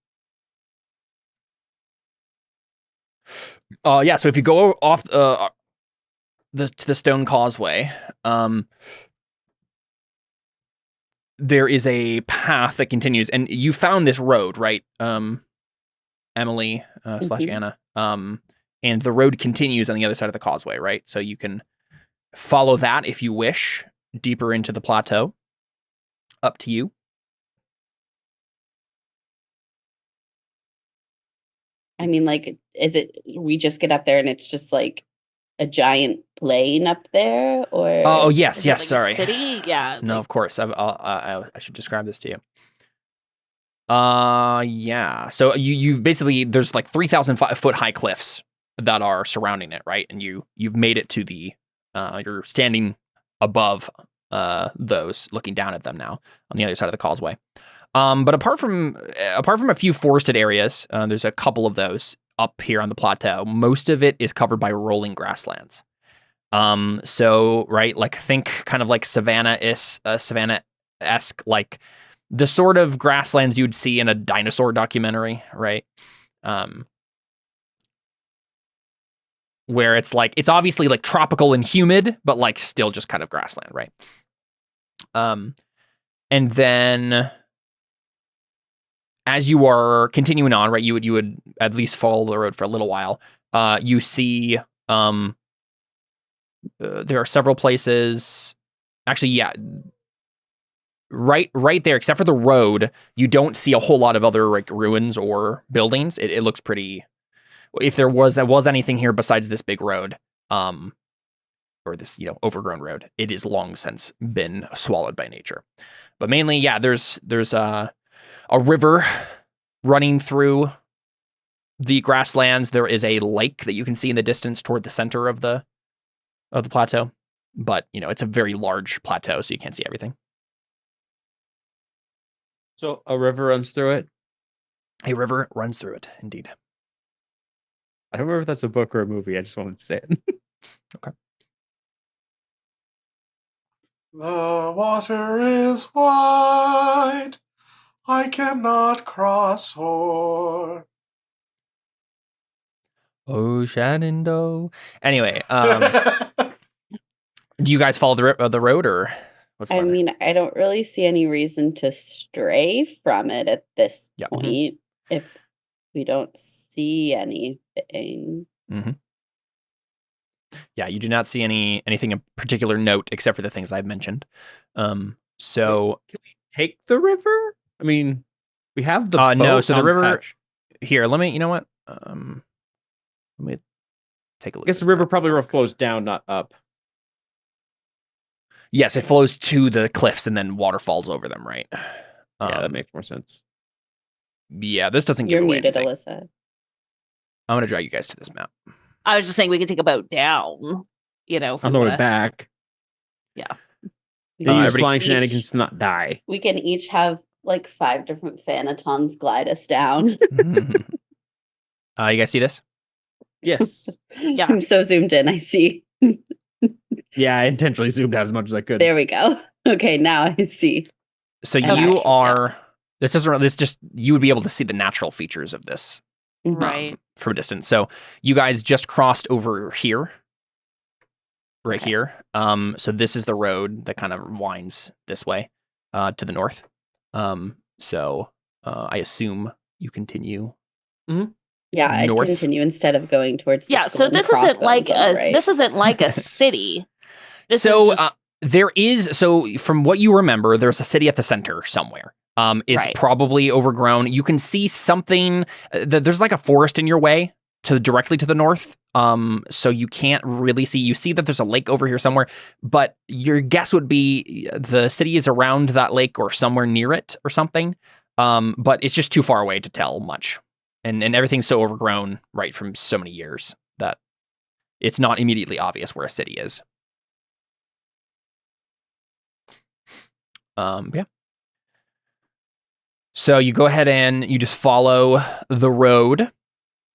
Yeah. So if you go off the stone causeway, there is a path that continues, and you found this road, right, Emily slash Anna. And the road continues on the other side of the causeway, right? So you can follow that if you wish deeper into the plateau. Up to you. I mean, like, is it we just get up there and it's just like a giant plain up there, or? Oh yes, Is it yes. like a Sorry. city? Yeah. No, of course. I should describe this to you. Yeah. So you've basically, there's like 3,000 foot high cliffs that are surrounding it, right? And you've made it to the you're standing above those, looking down at them now on the other side of the causeway. But apart from a few forested areas, there's a couple of those up here on the plateau. Most of it is covered by rolling grasslands. So right, like think kind of like Savannah-esque, like the sort of grasslands you'd see in a dinosaur documentary, right? Where it's like, it's obviously like tropical and humid, but like still just kind of grassland, right? And then as you are continuing on, right, you would at least follow the road for a little while. You see, there are several places. Actually, yeah, right there, except for the road, you don't see a whole lot of other like ruins or buildings. It looks pretty. If there was anything here besides this big road, or this overgrown road, it is long since been swallowed by nature. But mainly, yeah, there's a river running through the grasslands. There is a lake that you can see in the distance toward the center of the plateau. But it's a very large plateau, so you can't see everything. So a river runs through it? A river runs through it, indeed. I don't remember if that's a book or a movie. I just wanted to say it. Okay. The water is wide, I cannot cross o'er. Oh, Shenandoah. Anyway, do you guys follow the road, or what's the I matter? mean, I don't really see any reason to stray from it at this point if we don't see anything. Yeah, you do not see anything of particular note except for the things I've mentioned. So can we take the river? I mean, we have the boat no. So the river patch. here. Let me. You know what? Let me take a look. I guess the river probably flows down, not up. Yes, it flows to the cliffs and then waterfalls over them, right? Yeah, that makes more sense. Yeah, this doesn't give You're away muted, anything. Alyssa. I'm gonna drag you guys to this map. I was just saying we could take a boat down, On the way back. Yeah. We They can use flying each- shenanigans to not die. We can each have like 5 different Phanatons glide us down. You guys see this? Yes. Yeah. I'm so zoomed in, I see. Yeah, I intentionally zoomed out as much as I could. There we go. Okay, now I see. So Okay. you are. This isn't. This just you would be able to see the natural features of this Right. from a distance. So you guys just crossed over here, right here. So this is the road that kind of winds this way, to the north. So I assume you continue. Yeah, I'd North. continue instead of going towards the Yeah, skull so and this isn't like crossbones on the right. this isn't like a city. This So is just, there is. So from what you remember, there's a city at the center somewhere. It's Right. probably overgrown. You can see something. There's like a forest in your way directly to the north. So you can't really see. You see that there's a lake over here somewhere, but your guess would be the city is around that lake or somewhere near it or something. But it's just too far away to tell much, and everything's so overgrown, right, from so many years that it's not immediately obvious where a city is. Yeah. So you go ahead and you just follow the road.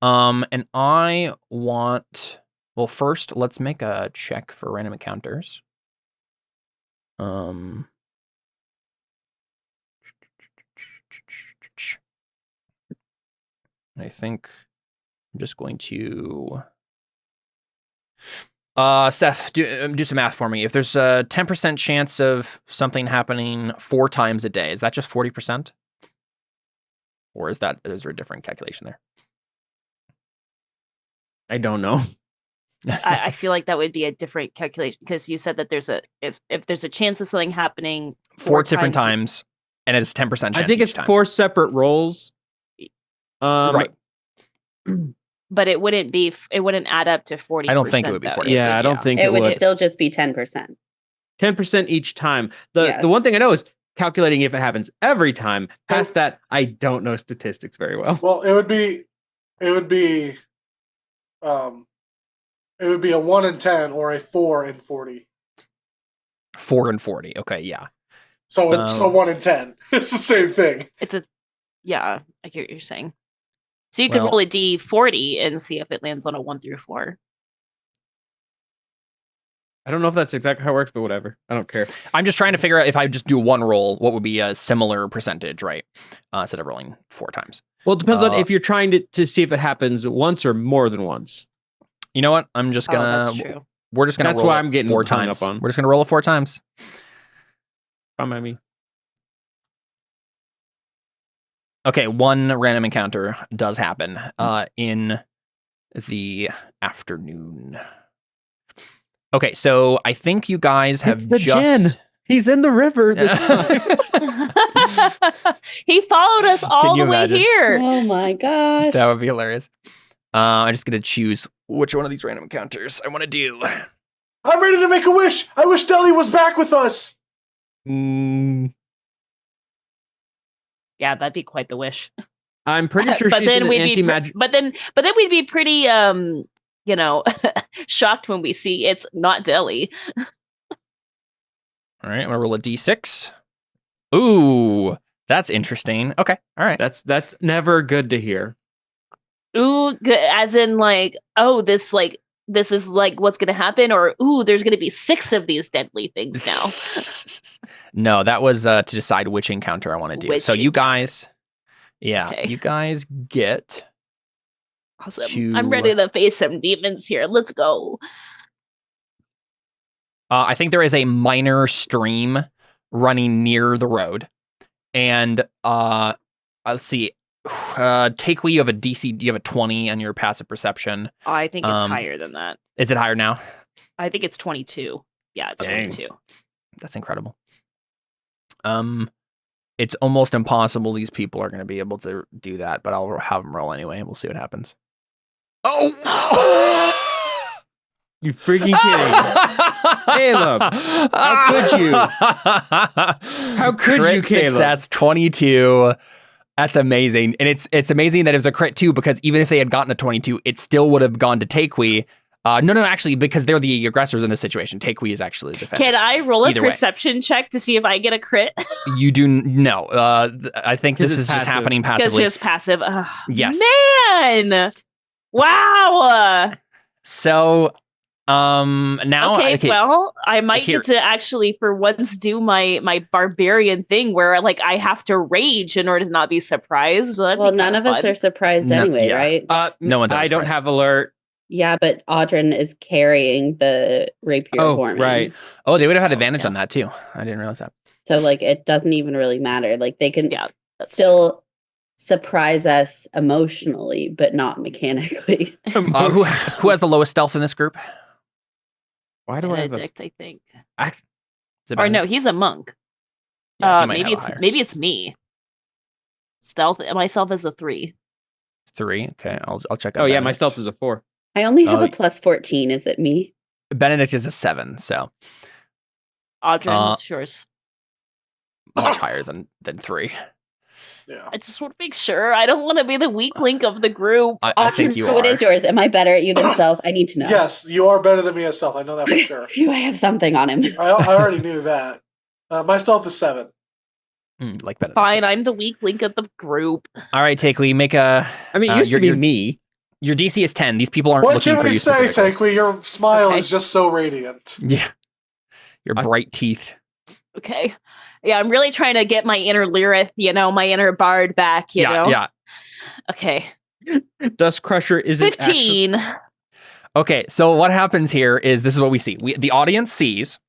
And I want, well, first let's make a check for random encounters. I think I'm just going to Seth, do some math for me. If there's a 10% chance of something happening 4 times a day, is that just 40%? Or is there a different calculation there? I don't know. I feel like that would be a different calculation because you said that there's if there's a chance of something happening 4 different times, and it's 10% chance. I think it's each time. 4 separate rolls. Right. But it wouldn't add up to 40%. I don't think it would be 40%. Yeah, I don't think It would would. still just be 10%. 10% each time. The Yeah. one thing I know is calculating if it happens every time. Past that, I don't know statistics very well. Well, it would be a 1 in 10 or a 4 in 40. 4 and 40. Okay, yeah. So it's a 1 in 10. It's the same thing. Yeah, I get what you're saying. So you could Well- roll a D40 and see if it lands on a 1 through 4. I don't know if that's exactly how it works, but whatever. I don't care. I'm just trying to figure out if I just do one roll, what would be a similar percentage, right? Instead of rolling 4 times. Well, it depends on if you're trying to see if it happens once or more than once. You know what? I'm just gonna. That's true. We're just gonna. That's roll why it I'm getting 4 hung times. up on. We're just gonna roll it 4 times. Come at me. Okay, 1 random encounter does happen in the afternoon. Okay, so I think you guys have It's the just. Jinn. He's in the river this time. He followed us all you the way imagine? here. Oh my gosh. That would be hilarious. I'm just gonna choose which one of these random encounters I want to do. I'm ready to make a wish. I wish Deli was back with us. Yeah, that'd be quite the wish. I'm pretty sure but she's then an we'd anti-magic. but then we'd be pretty shocked when we see it's not Delhi. All right, I'm gonna roll a d6. Ooh, that's interesting. Okay, all right. That's never good to hear. Ooh, as in like, oh, this is like what's gonna happen, or ooh, there's gonna be 6 of these deadly things now. No, that was to decide which encounter I want to do. Which So you guys, Okay. you guys get. Awesome. I'm ready to face some demons here. Let's go. I think there is a minor stream running near the road, and let's see. Takewee, you have a DC. You have a 20 on your passive perception. I think it's higher than that. Is it higher now? I think it's 22. Yeah, it's Dang. 22. That's incredible. It's almost impossible these people are going to be able to do that, but I'll have them roll anyway, and we'll see what happens. Oh! You freaking kidding? Caleb, how could you? How could Crit you, Caleb? Success 22. That's amazing. And it's amazing that it was a crit too, because even if they had gotten a 22, it still would have gone to Takewee. No, actually, because they're the aggressors in this situation. Takewee is actually the defender. Can I roll a Either way. perception check to see if I get a crit? You do no. I think this It's is just passive. happening It's passively. just passive. Yes. Man! Wow! So Now, okay, well, I might get to actually for once do my barbarian thing where like I have to rage in order to not be surprised. So well, none of us are surprised anyway, right? No one's. I don't have alert. Yeah, but Audrin is carrying the rapier for me. Right. Oh, they would have had advantage on that too. I didn't realize that. So like it doesn't even really matter. Like they can still surprise us emotionally, but not mechanically. Who has the lowest stealth in this group? Why do Benedict, I think. Or no, he's a monk. Yeah, maybe it's me. Stealth myself is a 3. 3. Okay, I'll check. Oh yeah, my stealth is a 4. I only have a plus 14. Is it me? Benedict is a 7. So Audrin, what's yours? Much higher than 3. Yeah. I just want to make sure. I don't want to be the weak link of the group. I think you are. What is yours? Am I better at you than stealth? I need to know. Yes, you are better than me at stealth. I know that for sure. Phew, I have something on him. I already knew that. My stealth is 7. Like Benedict. Fine, I'm the weak link of the group. All right, Takwe, make a. I mean, it used to be me. Your DC is 10. These people aren't what looking for you specifically. What can we say, Takwe? Your smile is just so radiant. Yeah. Your bright teeth. Okay. Yeah, I'm really trying to get my inner Lyrith, my inner bard back, you know? Yeah. Okay. Dust Crusher isn't 15. Okay, so what happens here is this is what we see. The audience sees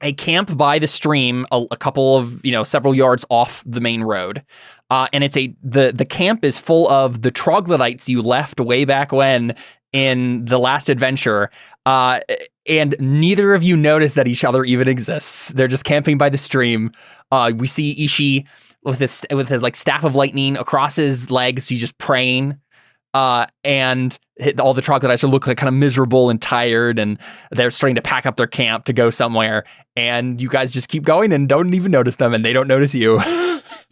a camp by the stream a couple of, several yards off the main road. And it's the camp is full of the troglodytes you left way back when in the last adventure. And neither of you notice that each other even exists. They're just camping by the stream. We see Ishi with his like staff of lightning across his legs. He's just praying. And all the troglodytes look like kind of miserable and tired, and they're starting to pack up their camp to go somewhere. And you guys just keep going and don't even notice them, and they don't notice you.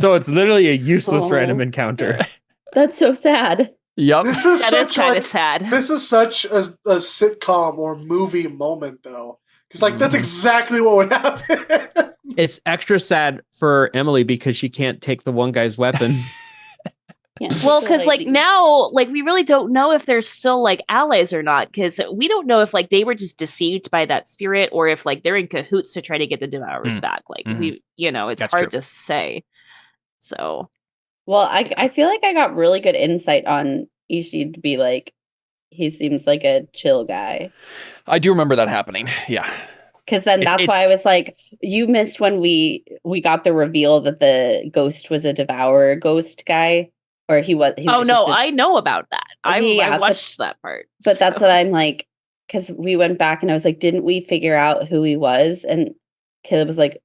So it's literally a useless random encounter. That's so sad. Yep. That is kind of sad. This is such a sitcom or movie moment, though. Because, that's exactly what would happen. It's extra sad for Emily because she can't take the one guy's weapon. Yeah. Well, because, now, we really don't know if they're still, allies or not. Because we don't know if, they were just deceived by that spirit or if, they're in cahoots to try to get the Devourers back. It's That's hard true. to say. So... Well, I feel like I got really good insight on Ishi to be he seems like a chill guy. I do remember that happening. Yeah. Because then that's why I was like, you missed when we got the reveal that the ghost was a devourer ghost guy. Or he was I know about that. I watched that part. But that's what I'm like, because we went back and I was like, didn't we figure out who he was? And Caleb was like,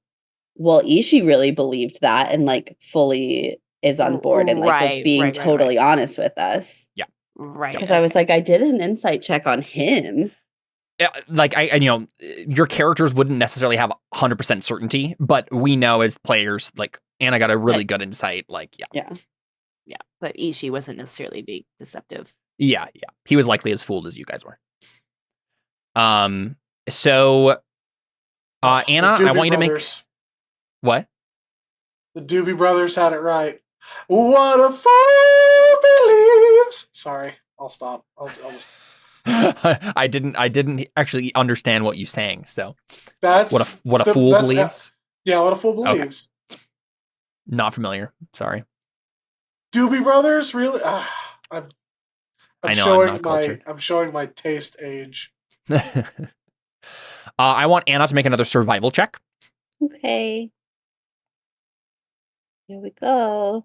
well, Ishi really believed that and fully is on board and was being totally honest with us. Yeah. Right. Because I was like, I did an insight check on him. Yeah, your characters wouldn't necessarily have 100% certainty, but we know as players, Anna got a really good insight. Yeah. But Ishi wasn't necessarily being deceptive. Yeah. He was likely as fooled as you guys were. So, Anna, I want you to make what? The Doobie Brothers had it right. What a fool believes. Sorry, I'll stop. I'll just. I didn't actually understand what you sang. So that's what a fool believes. Yeah, what a fool believes. Okay. Not familiar. Sorry. Doobie Brothers, really? I'm showing my taste age. I want Anna to make another survival check. Okay. Here we go.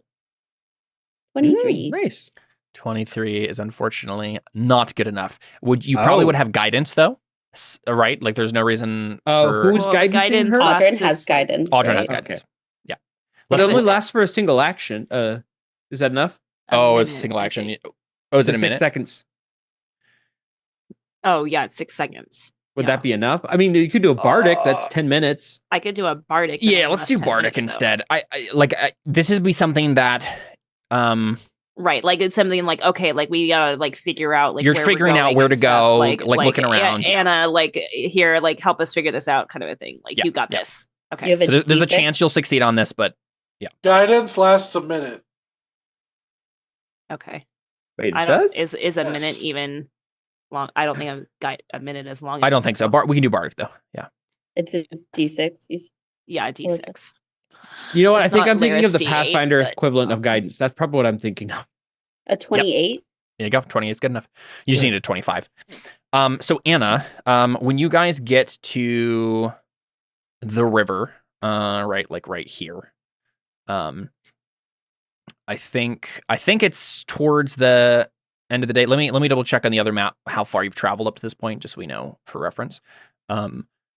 23. Nice. 23 is unfortunately not good enough. You probably would have guidance though, right? There's no reason. Who's guidance? Audrin has guidance. Audrin has guidance. Okay. Yeah, but it only lasts for a single action. Is that enough? It's a single action. Oh, is it a minute? 6 seconds. Oh yeah, it's 6 seconds. Would that be enough? I mean, you could do a bardic. That's 10 minutes. I could do a bardic. Yeah, let's do bardic instead. This would be something that, right, it's something okay, we gotta figure out you're figuring out where to go, looking around. Anna, here, help us figure this out, kind of a thing. You got this. Okay. So there's a chance you'll succeed on this, but yeah. Guidance lasts a minute. Okay. Wait, it does? Is a minute even long. I don't think a minute as long. I don't think so. We can do bardic though. Yeah. It's a D6. Yeah, D6. You know what? It's I think not I'm thinking of the Lyris D8, Pathfinder but- equivalent of guidance. That's probably what I'm thinking of. A 28. There you go. 20 is good enough. You just Yeah. need a 25. So Anna, when you guys get to the river, right here, I think it's towards the end of the day. Let me double check on the other map how far you've traveled up to this point, just so we know for reference.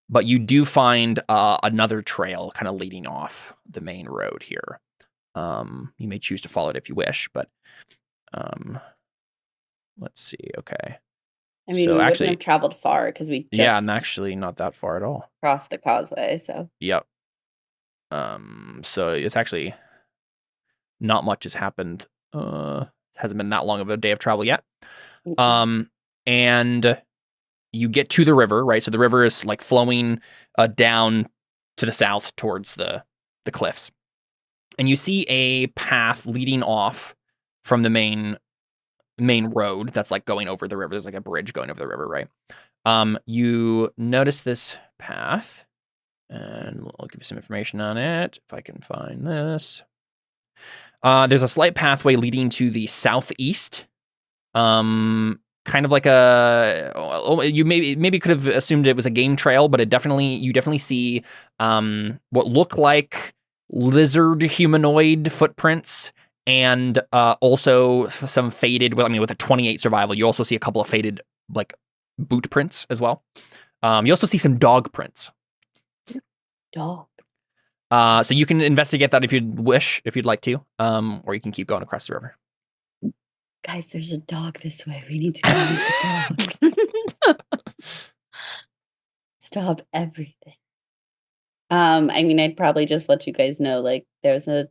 But you do find another trail kind of leading off the main road here. You may choose to follow it if you wish, but let's see. Okay. I mean, So we actually- wouldn't have traveled far because we just Yeah, I'm actually not that far at all. crossed the causeway. So Yep. So it's actually not much has happened. Hasn't been that long of a day of travel yet. And you get to the river, right? So the river is like flowing down to the south towards the cliffs. And you see a path leading off from the main road that's like going over the river. There's like a bridge going over the river, right? You notice this path, and I'll give you some information on it if I can find this. There's a slight pathway leading to the southeast. Kind of like you maybe could have assumed it was a game trail, but you definitely see what look like lizard humanoid footprints, and also some faded. Well, I mean, with a 28 survival, you also see a couple of faded like boot prints as well. You also see some dog prints. dog. So you can investigate that if you'd wish, if you'd like to, or you can keep going across the river. Guys, there's a dog this way. We need to go meet the dog. Stop everything. I mean, I'd probably just let you guys know, like, there's a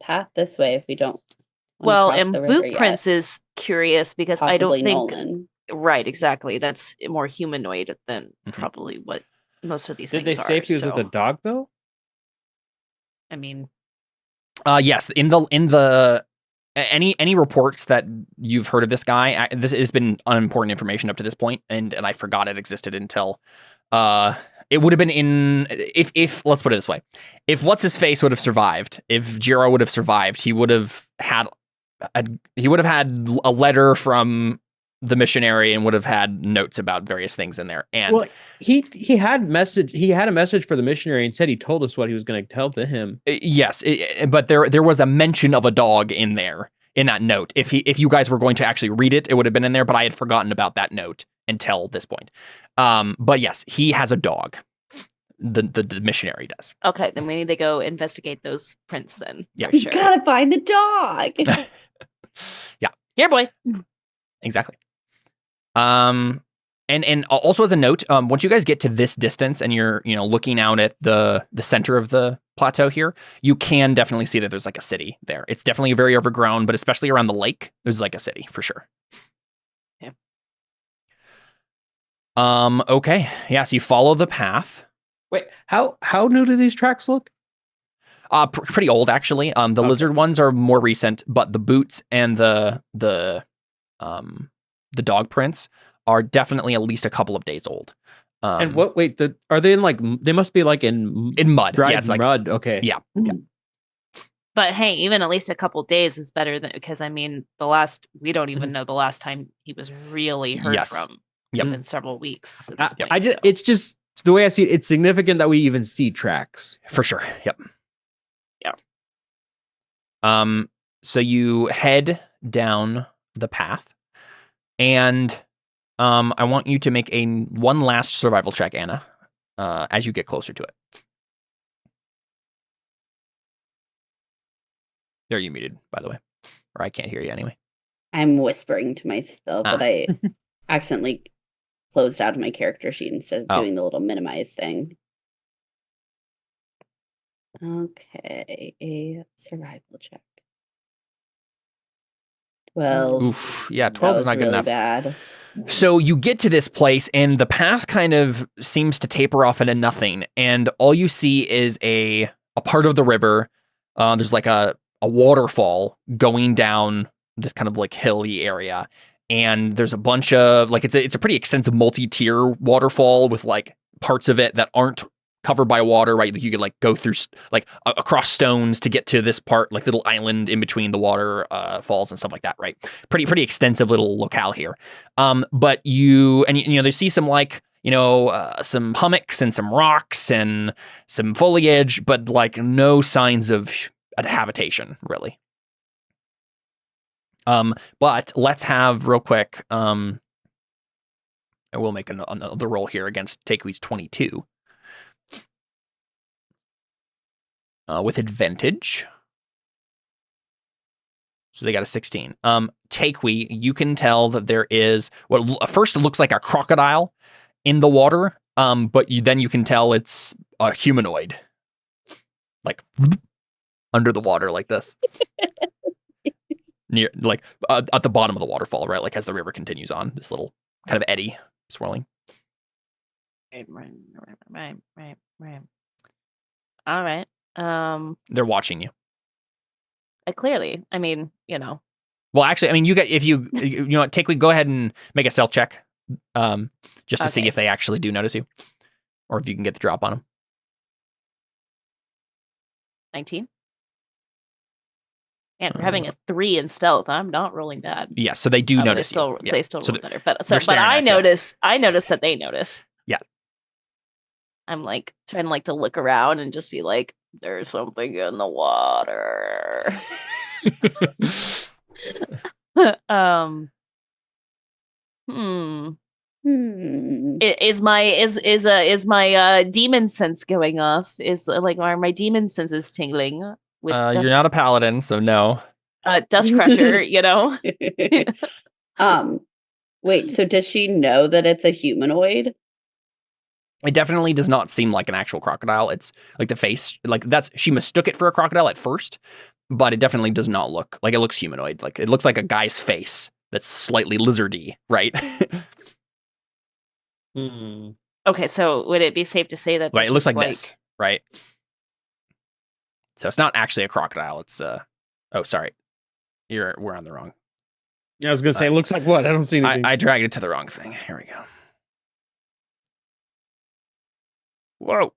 path this way if we don't. Well, and boot prints is curious because I don't Possibly think Nolan. right, exactly. That's more humanoid than Mhm. probably what most of these Did they things say are. if he was with so, a dog though? I mean, Yes, in the any reports that you've heard of this guy, this has been unimportant information up to this point, and I forgot it existed until it would have been in if let's put it this way, if what's his face would have survived, if Jiro would have survived, he would have had a letter from the missionary and would have had notes about various things in there. And Well, he had a message for the missionary and said he told us what he was going to tell to him. yes, but there was a mention of a dog in there in that note. If you guys were going to actually read it, it would have been in there, but I had forgotten about that note until this point. But yes, he has a dog. The missionary does. okay, then we need to go investigate those prints then. Yeah. for We sure. gotta find the dog. Here, boy. Exactly. And also as a note, once you guys get to this distance and you're looking out at the center of the plateau here, you can definitely see that there's like a city there. It's definitely very overgrown, but especially around the lake, there's like a city for sure. Yeah. Okay. Yeah. So you follow the path. Wait, how new do these tracks look? Pretty old actually. The Okay. lizard ones are more recent, but the boots and the dog prints are definitely at least a couple of days old. And what? Wait, are they in like? They must be like in mud? dried Yeah, it's like mud. Okay. yeah. But hey, even at least a couple days is better than because I mean we don't even know the last time he was really heard Yes. from. Yep. It's been several weeks. At this point, I just so. it's just the way I see it. It's significant that we even see tracks. For sure. Yep. Yeah. So you head down the path, and I want you to make one last survival check, Anna, as you get closer to it. There, you muted, by the way, or I can't hear you anyway. I'm whispering to myself, but Ah. I accidentally closed out of my character sheet instead of Oh. doing the little minimize thing. Okay, a survival check. Well, Oof, yeah, that 12 is was not good really enough. bad. So you get to this place, and the path kind of seems to taper off into nothing, and all you see is a part of the river. There's like a waterfall going down this kind of like hilly area, and there's a bunch of like it's a pretty extensive multi-tier waterfall with like parts of it that aren't covered by water, right? Like you could like go through like across stones to get to this part, like little island in between the water falls and stuff like that, right? Pretty extensive little locale here. But you know, they see some like, you know, some hummocks and some rocks and some foliage, but like no signs of a habitation really. But let's have real quick. I will make another roll here against Takewee's 22. With advantage. So they got a 16. Takewee, you can tell that there is what first it looks like a crocodile in the water, but then you can tell it's a humanoid, like under the water like this, near like at the bottom of the waterfall, right? Like as the river continues on, this little kind of eddy swirling. Right. All right. They're watching you. Clearly, I mean, you know. Well, actually, I mean, you know what, Takewee, go ahead and make a stealth check, just to see if they actually do notice you, or if you can get the drop on them. 19. And we're having a 3 in stealth. I'm not rolling bad. Yeah, so they do notice you. Yeah. They still So roll better, but I notice that they notice. Yeah. I'm like trying like to look around and just be like, there's something in the water. Is my demon sense going off? Are my demon senses tingling? With you're not a paladin, so no. Dust Crusher, you know. Wait, so does she know that it's a humanoid? It definitely does not seem like an actual crocodile. It's like the face, like she mistook it for a crocodile at first, but it definitely does not look like it looks humanoid. Like it looks like a guy's face that's slightly lizardy, right? Okay, so would it be safe to say that? Right, it looks like this, right? So it's not actually a crocodile. It's oh, sorry, we're on the wrong. Yeah, I was gonna say it looks like what? I don't see anything. I dragged it to the wrong thing. Here we go. Whoa.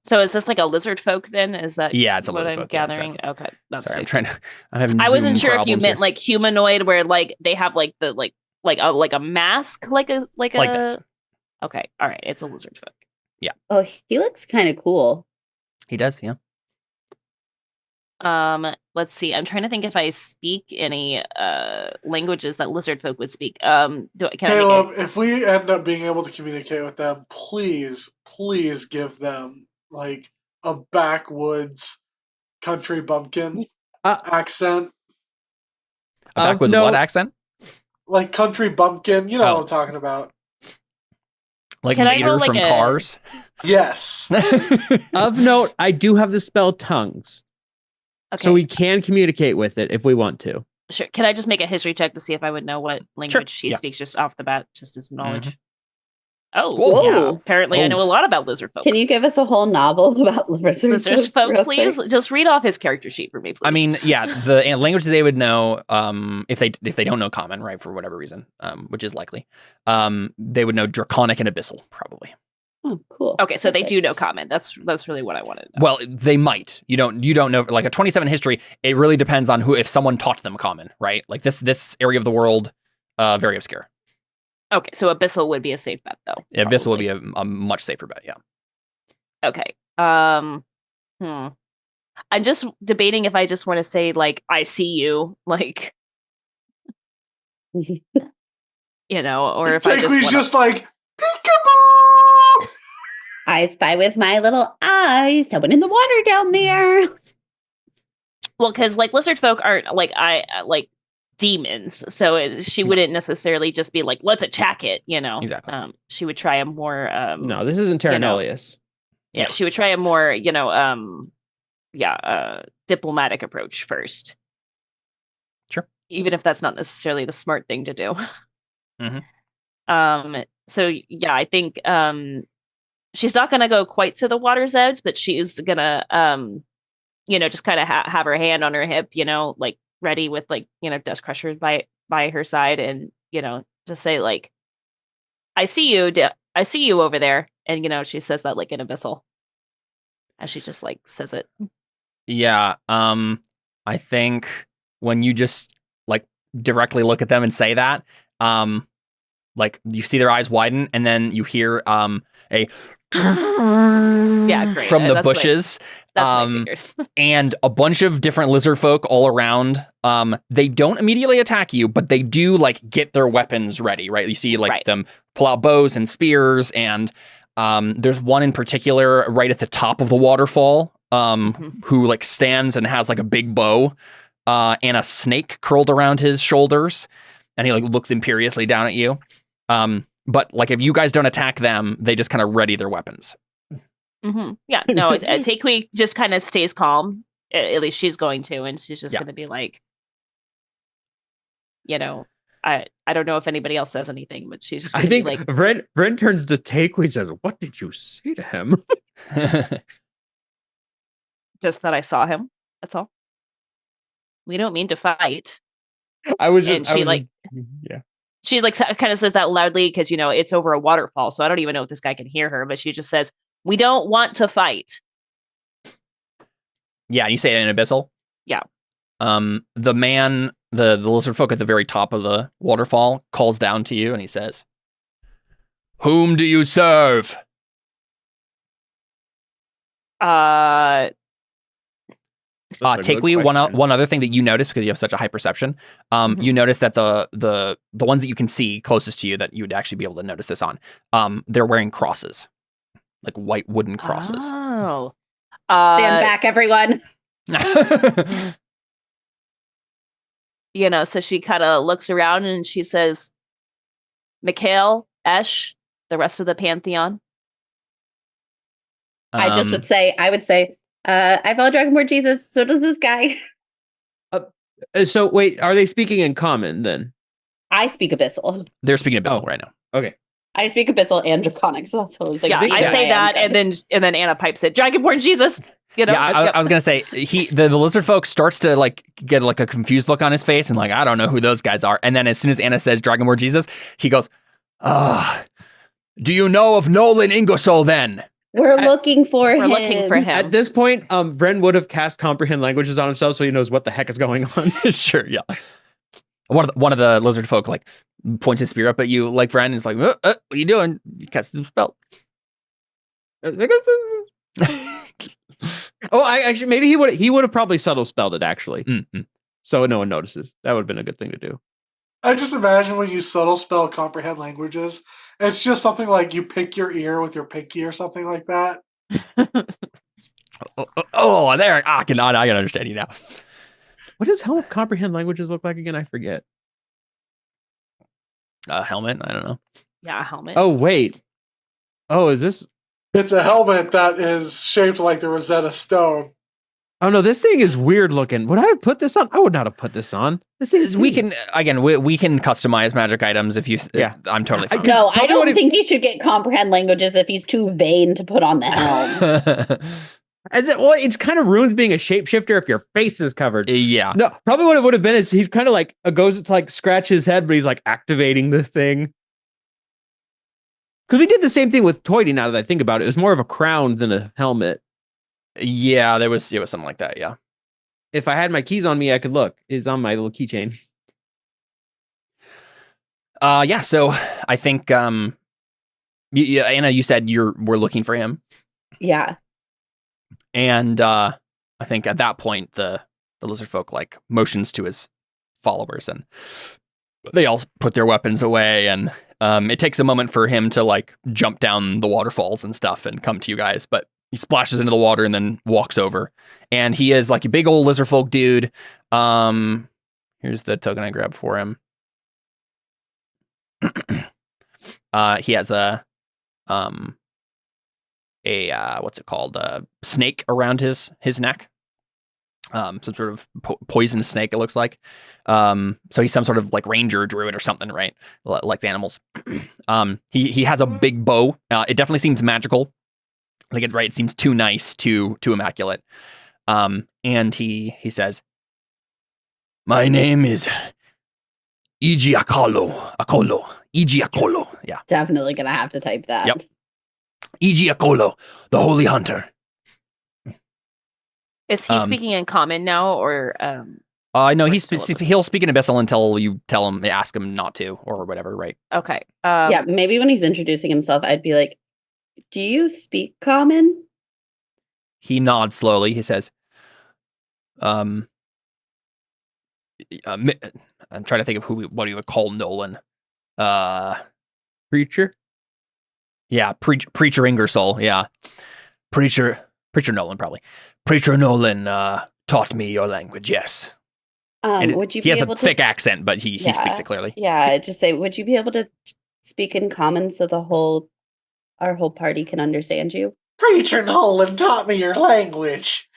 So is this like a lizard folk then? Is that it's a what lizard I'm folk, gathering? Yeah, exactly. Okay, that's sorry. Fine. I'm having. I wasn't sure if you meant here. like humanoid, where like they have like the like a mask, like this. Okay, all right, it's a lizard folk. Yeah. Oh, he looks kind of cool. He does, yeah. Let's see. I'm trying to think if I speak any languages that lizard folk would speak. Caleb, if we end up being able to communicate with them, please give them like a backwoods country bumpkin accent. A backwoods what accent? Like country bumpkin, you know what I'm talking about. Like Mater from Cars? Yes. Of note, I do have the spell tongues. Okay. So we can communicate with it if we want to. Sure. Can I just make a history check to see if I would know what language she speaks just off the bat, just as knowledge? Mm-hmm. Oh, whoa. Yeah. Apparently I know a lot about lizard folk. Can you give us a whole novel about lizard folk, please? Quick? Just read off his character sheet for me, please. I mean, yeah, the language they would know, if they don't know Common, right, for whatever reason, which is likely, they would know Draconic and Abyssal, probably. Oh, cool. Okay, so they do know Common. That's really what I wanted to know. Well, they might. You don't know. Like a 27 history, it really depends on if someone taught them Common, right? Like this area of the world, very obscure. Okay, so Abyssal would be a safe bet, though. Yeah, Abyssal would be a much safer bet, yeah. Okay. I'm just debating if I just want to say, like, I see you, like, you know, or if Takwee's just like, peekaboo! I spy with my little eyes someone in the water down there. Well, because, like, lizard folk aren't, like, demons, so she wouldn't necessarily just be like, let's attack it, you know. Exactly. She would try a more no, this isn't Terra Nullius. Yeah, she would try a more, you know, diplomatic approach first. Sure. Even if that's not necessarily the smart thing to do. Mm-hmm. So yeah, I think she's not gonna go quite to the water's edge, but she's gonna just kind of have her hand on her hip, like ready with like, dust crushers by her side, and, just say like, I see you over there. And, she says that like in abyssal. As she just like says it. Yeah. I think when you just like directly look at them and say that, like you see their eyes widen, and then you hear a great. from the bushes. And a bunch of different lizard folk all around. They don't immediately attack you, but they do like get their weapons ready, right? You see like them pull out bows and spears, and there's one in particular right at the top of the waterfall, who like stands and has like a big bow, and a snake curled around his shoulders, and he like looks imperiously down at you. But like if you guys don't attack them, they just kind of ready their weapons. Mm-hmm. Yeah, no, Takui just kind of stays calm. At least she's going to, and she's just going to be like, I don't know if anybody else says anything, but she's just. I think like Ren turns to Takui and says, "What did you say to him?" Just that I saw him. That's all. We don't mean to fight. She like kind of says that loudly because it's over a waterfall, so I don't even know if this guy can hear her. But she just says, "We don't want to fight." Yeah, you say it in abyssal. Yeah. The man, the lizard folk at the very top of the waterfall calls down to you, and he says, "Whom do you serve?" Takui, one other thing that you notice, because you have such a high perception, you notice that the ones that you can see closest to you that you would actually be able to notice this on, they're wearing crosses, like white wooden crosses. Oh, stand back, everyone. So she kind of looks around and she says, "Mikhail, Esh, the rest of the Pantheon." I would say, I follow Dragonborn Jesus, so does this guy. So wait, are they speaking in common then? I speak Abyssal. They're speaking Abyssal right now. Okay. I speak Abyssal and Draconic, so that's what I was like. Yeah, I say that, and then Anna pipes it, "Dragonborn Jesus." Yeah, I was gonna say the lizard folk starts to like get like a confused look on his face, and like, I don't know who those guys are. And then as soon as Anna says Dragonborn Jesus, he goes, "Do you know of Nolan Ingersoll then?" We're looking for him. At this point, Vren would have cast comprehend languages on himself, so he knows what the heck is going on. Sure, yeah. One of the lizard folk like points his spear up at you, like Vren, is like, "What are you doing?" You cast the spell. Maybe he would have probably subtle spelled it actually, so no one notices. That would have been a good thing to do. I just imagine when you subtle spell comprehend languages, it's just something like you pick your ear with your pinky or something like that. There! I can understand you now. What does helmet comprehend languages look like again? I forget. A helmet? I don't know. Yeah, a helmet. Oh wait. Oh, is this? It's a helmet that is shaped like the Rosetta Stone. Oh no, this thing is weird looking. Would I have put this on? I would not have put this on. This is we can customize magic items if you. Yeah, I'm totally fine. No, I don't think he should get comprehend languages if he's too vain to put on the helm. It's kind of ruins being a shapeshifter if your face is covered. Yeah. No, probably what it would have been is he's kind of like goes to like scratch his head, but he's like activating the thing. Because we did the same thing with Toity. Now that I think about it, it was more of a crown than a helmet. Yeah, it was something like that. Yeah. If I had my keys on me, I could look. It's on my little keychain. Yeah. So I think, Anna, you said we're looking for him. Yeah. And I think at that point the lizard folk like motions to his followers, and they all put their weapons away, and it takes a moment for him to like jump down the waterfalls and stuff and come to you guys, but he splashes into the water and then walks over, and he is like a big old lizard folk dude. Here's the token I grabbed for him. He has a what's it called? A snake around his neck. Some sort of poisonous snake, it looks like. So he's some sort of like ranger druid or something, right? Likes animals. He has a big bow. It definitely seems magical. Like it seems too nice, too immaculate. And he says, "My name is Akolo. Yeah. Definitely gonna have to type that. Yep. Akolo, the Holy Hunter." Is he speaking in common now, or no, he'll speak in Abyssal until you ask him not to, or whatever, right? Okay. Yeah, maybe when he's introducing himself, I'd be like, "Do you speak common?" He nods slowly. He says, I'm trying to think of what he would call Nolan. Preacher? Yeah, Preacher Ingersoll. Yeah. Preacher Nolan, probably. Preacher Nolan taught me your language, yes. Would you he be has able a to thick accent, but he speaks it clearly. Yeah, just say, would you be able to speak in common so our whole party can understand you? Preacher Nolan taught me your language.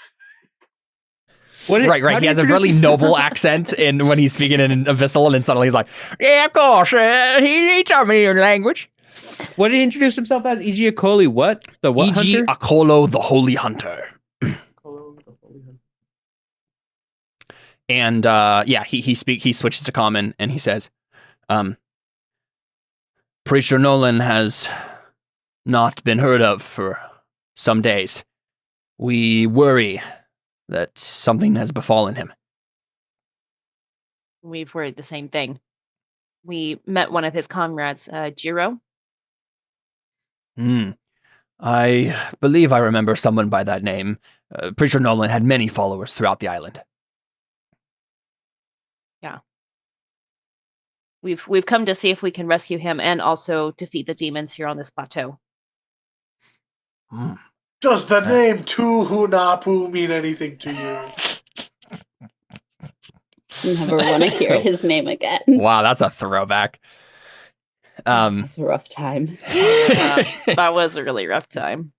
Right. He has a really noble accent when he's speaking in Abyssal, and then suddenly he's like, "Yeah, of course, he taught me your language." What did he introduce himself as? E.G. Akoli, what? The what E.G. hunter? Akolo, the Holy Hunter. And he switches to common, and he says, "Preacher Nolan has not been heard of for some days. We worry that something has befallen him." We've worried the same thing. We met one of his comrades, Jiro. I believe I remember someone by that name. Preacher Nolan had many followers throughout the island. Yeah. We've come to see if we can rescue him and also defeat the demons here on this plateau. Does the name Tuhunapu mean anything to you? Never want to hear his name again. Wow, that's a throwback. It's a rough time. That was a really rough time.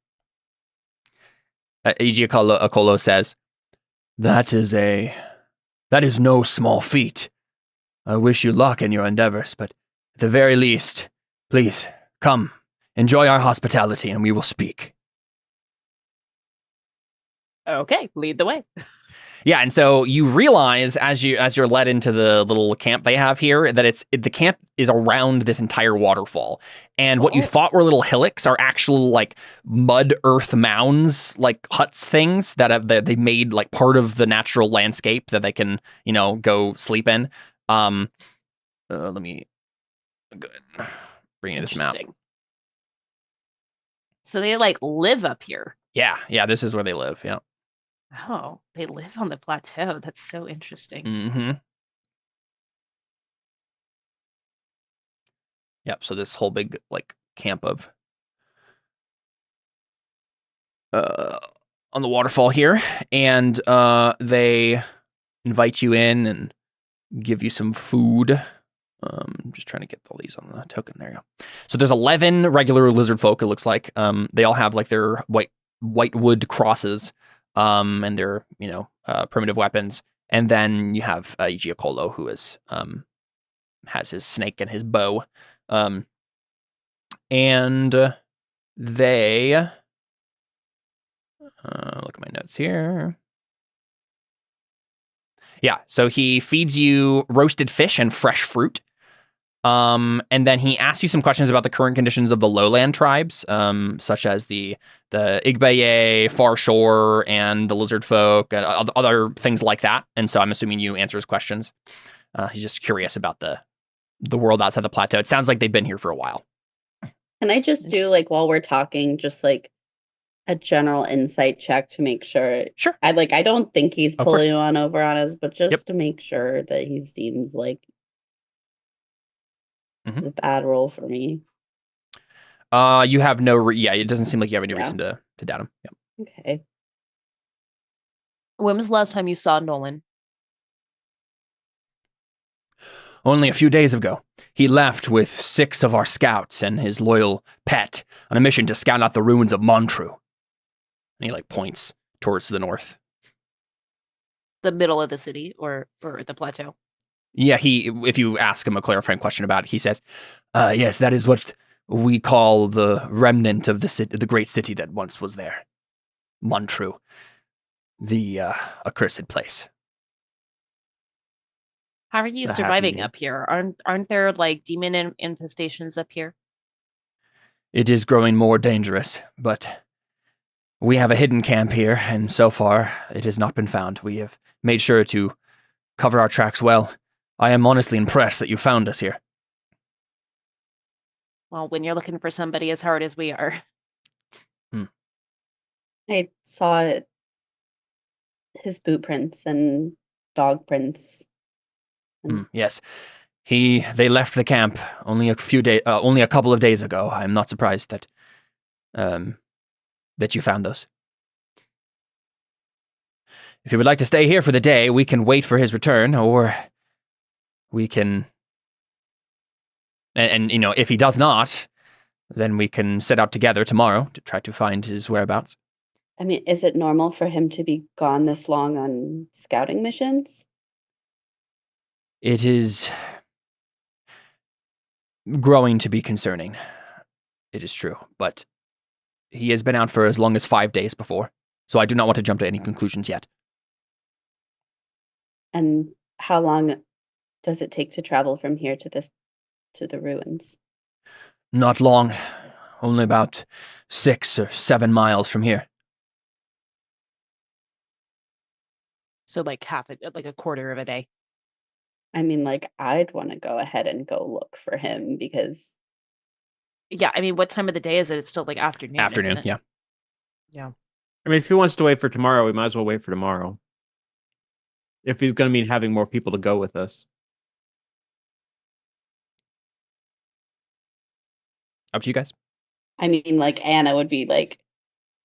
E.G. Akolo says, That is no small feat. I wish you luck in your endeavors, but at the very least, please, come, enjoy our hospitality, and we will speak." Okay, lead the way. Yeah, and so you realize as you're led into the little camp they have here that the camp is around this entire waterfall, and what you thought were little hillocks are actual like mud earth mounds, like huts things that they made like part of the natural landscape that they can go sleep in. Let me bring you this map. So they like live up here. Yeah, this is where they live. Yeah. Oh, they live on the plateau. That's so interesting. Mm-hmm. Yep. So this whole big like camp of on the waterfall here, and they invite you in and give you some food. I'm just trying to get all these on the token. There you go. So there's 11 regular lizard folk. It looks like they all have like their white wood crosses. And their primitive weapons, and then you have E.G. Akolo, who has his snake and his bow, and they look at my notes here. Yeah, so he feeds you roasted fish and fresh fruit. And then he asks you some questions about the current conditions of the lowland tribes, such as the Igbaye, Far Shore, and the lizard folk, and other things like that. And so I'm assuming you answer his questions. He's just curious about the world outside the plateau. It sounds like they've been here for a while. Can I just do like while we're talking, just like a general insight check to make sure? Sure. I don't think he's pulling one over on us, but just to make sure that he seems like it's a bad roll for me. You have no it doesn't seem like you have any reason to doubt him. Yep. Okay. When was the last time you saw Nolan? Only a few days ago. He left with 6 of our scouts and his loyal pet on a mission to scout out the ruins of Montreux. And he like points towards the north. The middle of the city or the plateau? Yeah, if you ask him a clarifying question about it, he says, yes, that is what we call the remnant of the great city that once was there. Montreux. the accursed place. How are you The surviving happy- up here? Aren't there like demon infestations up here? It is growing more dangerous, but we have a hidden camp here, and so far it has not been found. We have made sure to cover our tracks well. I am honestly impressed that you found us here. Well, when you're looking for somebody as hard as we are. I saw his boot prints and dog prints. Yes. They left the camp only a couple of days ago. I'm not surprised that you found those. If you would like to stay here for the day, we can wait for his return, or we can, and if he does not, then we can set out together tomorrow to try to find his whereabouts. I mean, is it normal for him to be gone this long on scouting missions? It is growing to be concerning. It is true, but he has been out for as long as 5 days before, so I do not want to jump to any conclusions yet. And how long does it take to travel from here to the ruins? Not long, only about 6 or 7 miles from here. So like a quarter of a day. I mean, like, I'd want to go ahead and go look for him because... Yeah, I mean, what time of the day is it? It's still like afternoon. Afternoon, isn't it? yeah. Yeah. I mean, if he wants to wait for tomorrow, we might as well wait for tomorrow. If he's going to mean having more people to go with us. Up to you guys. I mean, like, Anna would be like,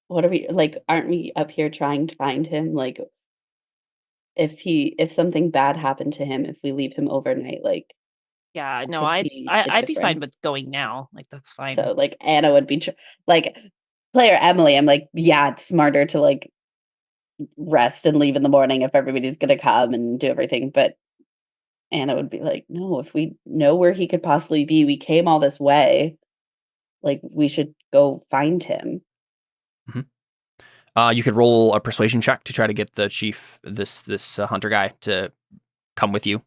what are we, like, aren't we up here trying to find him? Like, if something bad happened to him, if we leave him overnight, like... Yeah, no, could I'd be the be fine difference. with going now. Like, that's fine. So, like, Anna would be like, player Emily, I'm like, yeah, it's smarter to like rest and leave in the morning if everybody's gonna come and do everything. But Anna would be like, no, if we know where he could possibly be, we came all this way, like, we should go find him. You could roll a persuasion check to try to get the chief, this hunter guy, to come with you.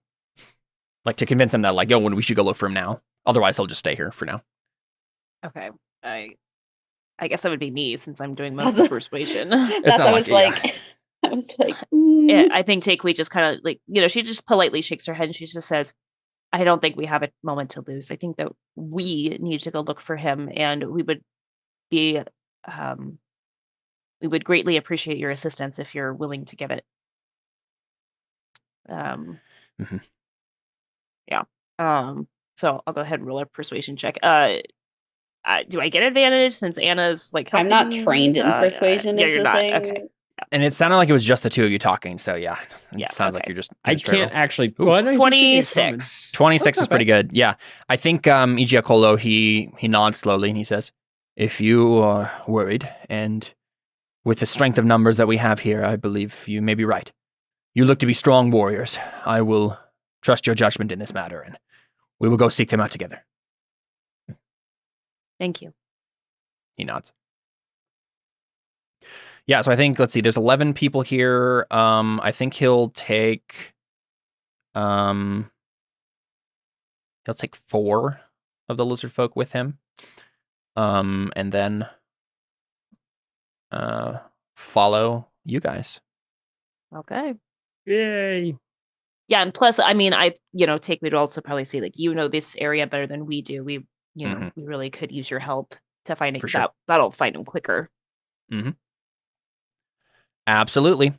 Like, to convince him that, like, yo, we should go look for him now. Otherwise, he'll just stay here for now. Okay. I guess that would be me since I'm doing most of the persuasion. That's not I was like like, I was like, Yeah, I think Takewee just kind of like, she just politely shakes her head and she just says, I don't think we have a moment to lose. I think that we need to go look for him, and we would greatly appreciate your assistance if you're willing to give it. Yeah. So I'll go ahead and roll a persuasion check. Do I get advantage since Anna's like I'm not helping? trained in persuasion. Yeah, is you're the not. thing. Okay. And it sounded like it was just the two of you talking, so yeah. It sounds like okay. you're just I straight can't roll. actually... Ooh. Well, I know he's just thinking it's 26. 26 That's is pretty good. Yeah. I think Igiacolo, he nods slowly and he says, if you are worried, and with the strength of numbers that we have here, I believe you may be right. You look to be strong warriors. I will trust your judgment in this matter, and we will go seek them out together. Thank you. He nods. Yeah, so I think, let's see, there's 11 people here. I think he'll take 4 of the lizard folk with him. And then follow you guys. Okay. Yay. Yeah, and plus, I mean, Takewee would also probably say, like, this area better than we do. We, we really could use your help to find it. Sure. That'll find him quicker. Absolutely.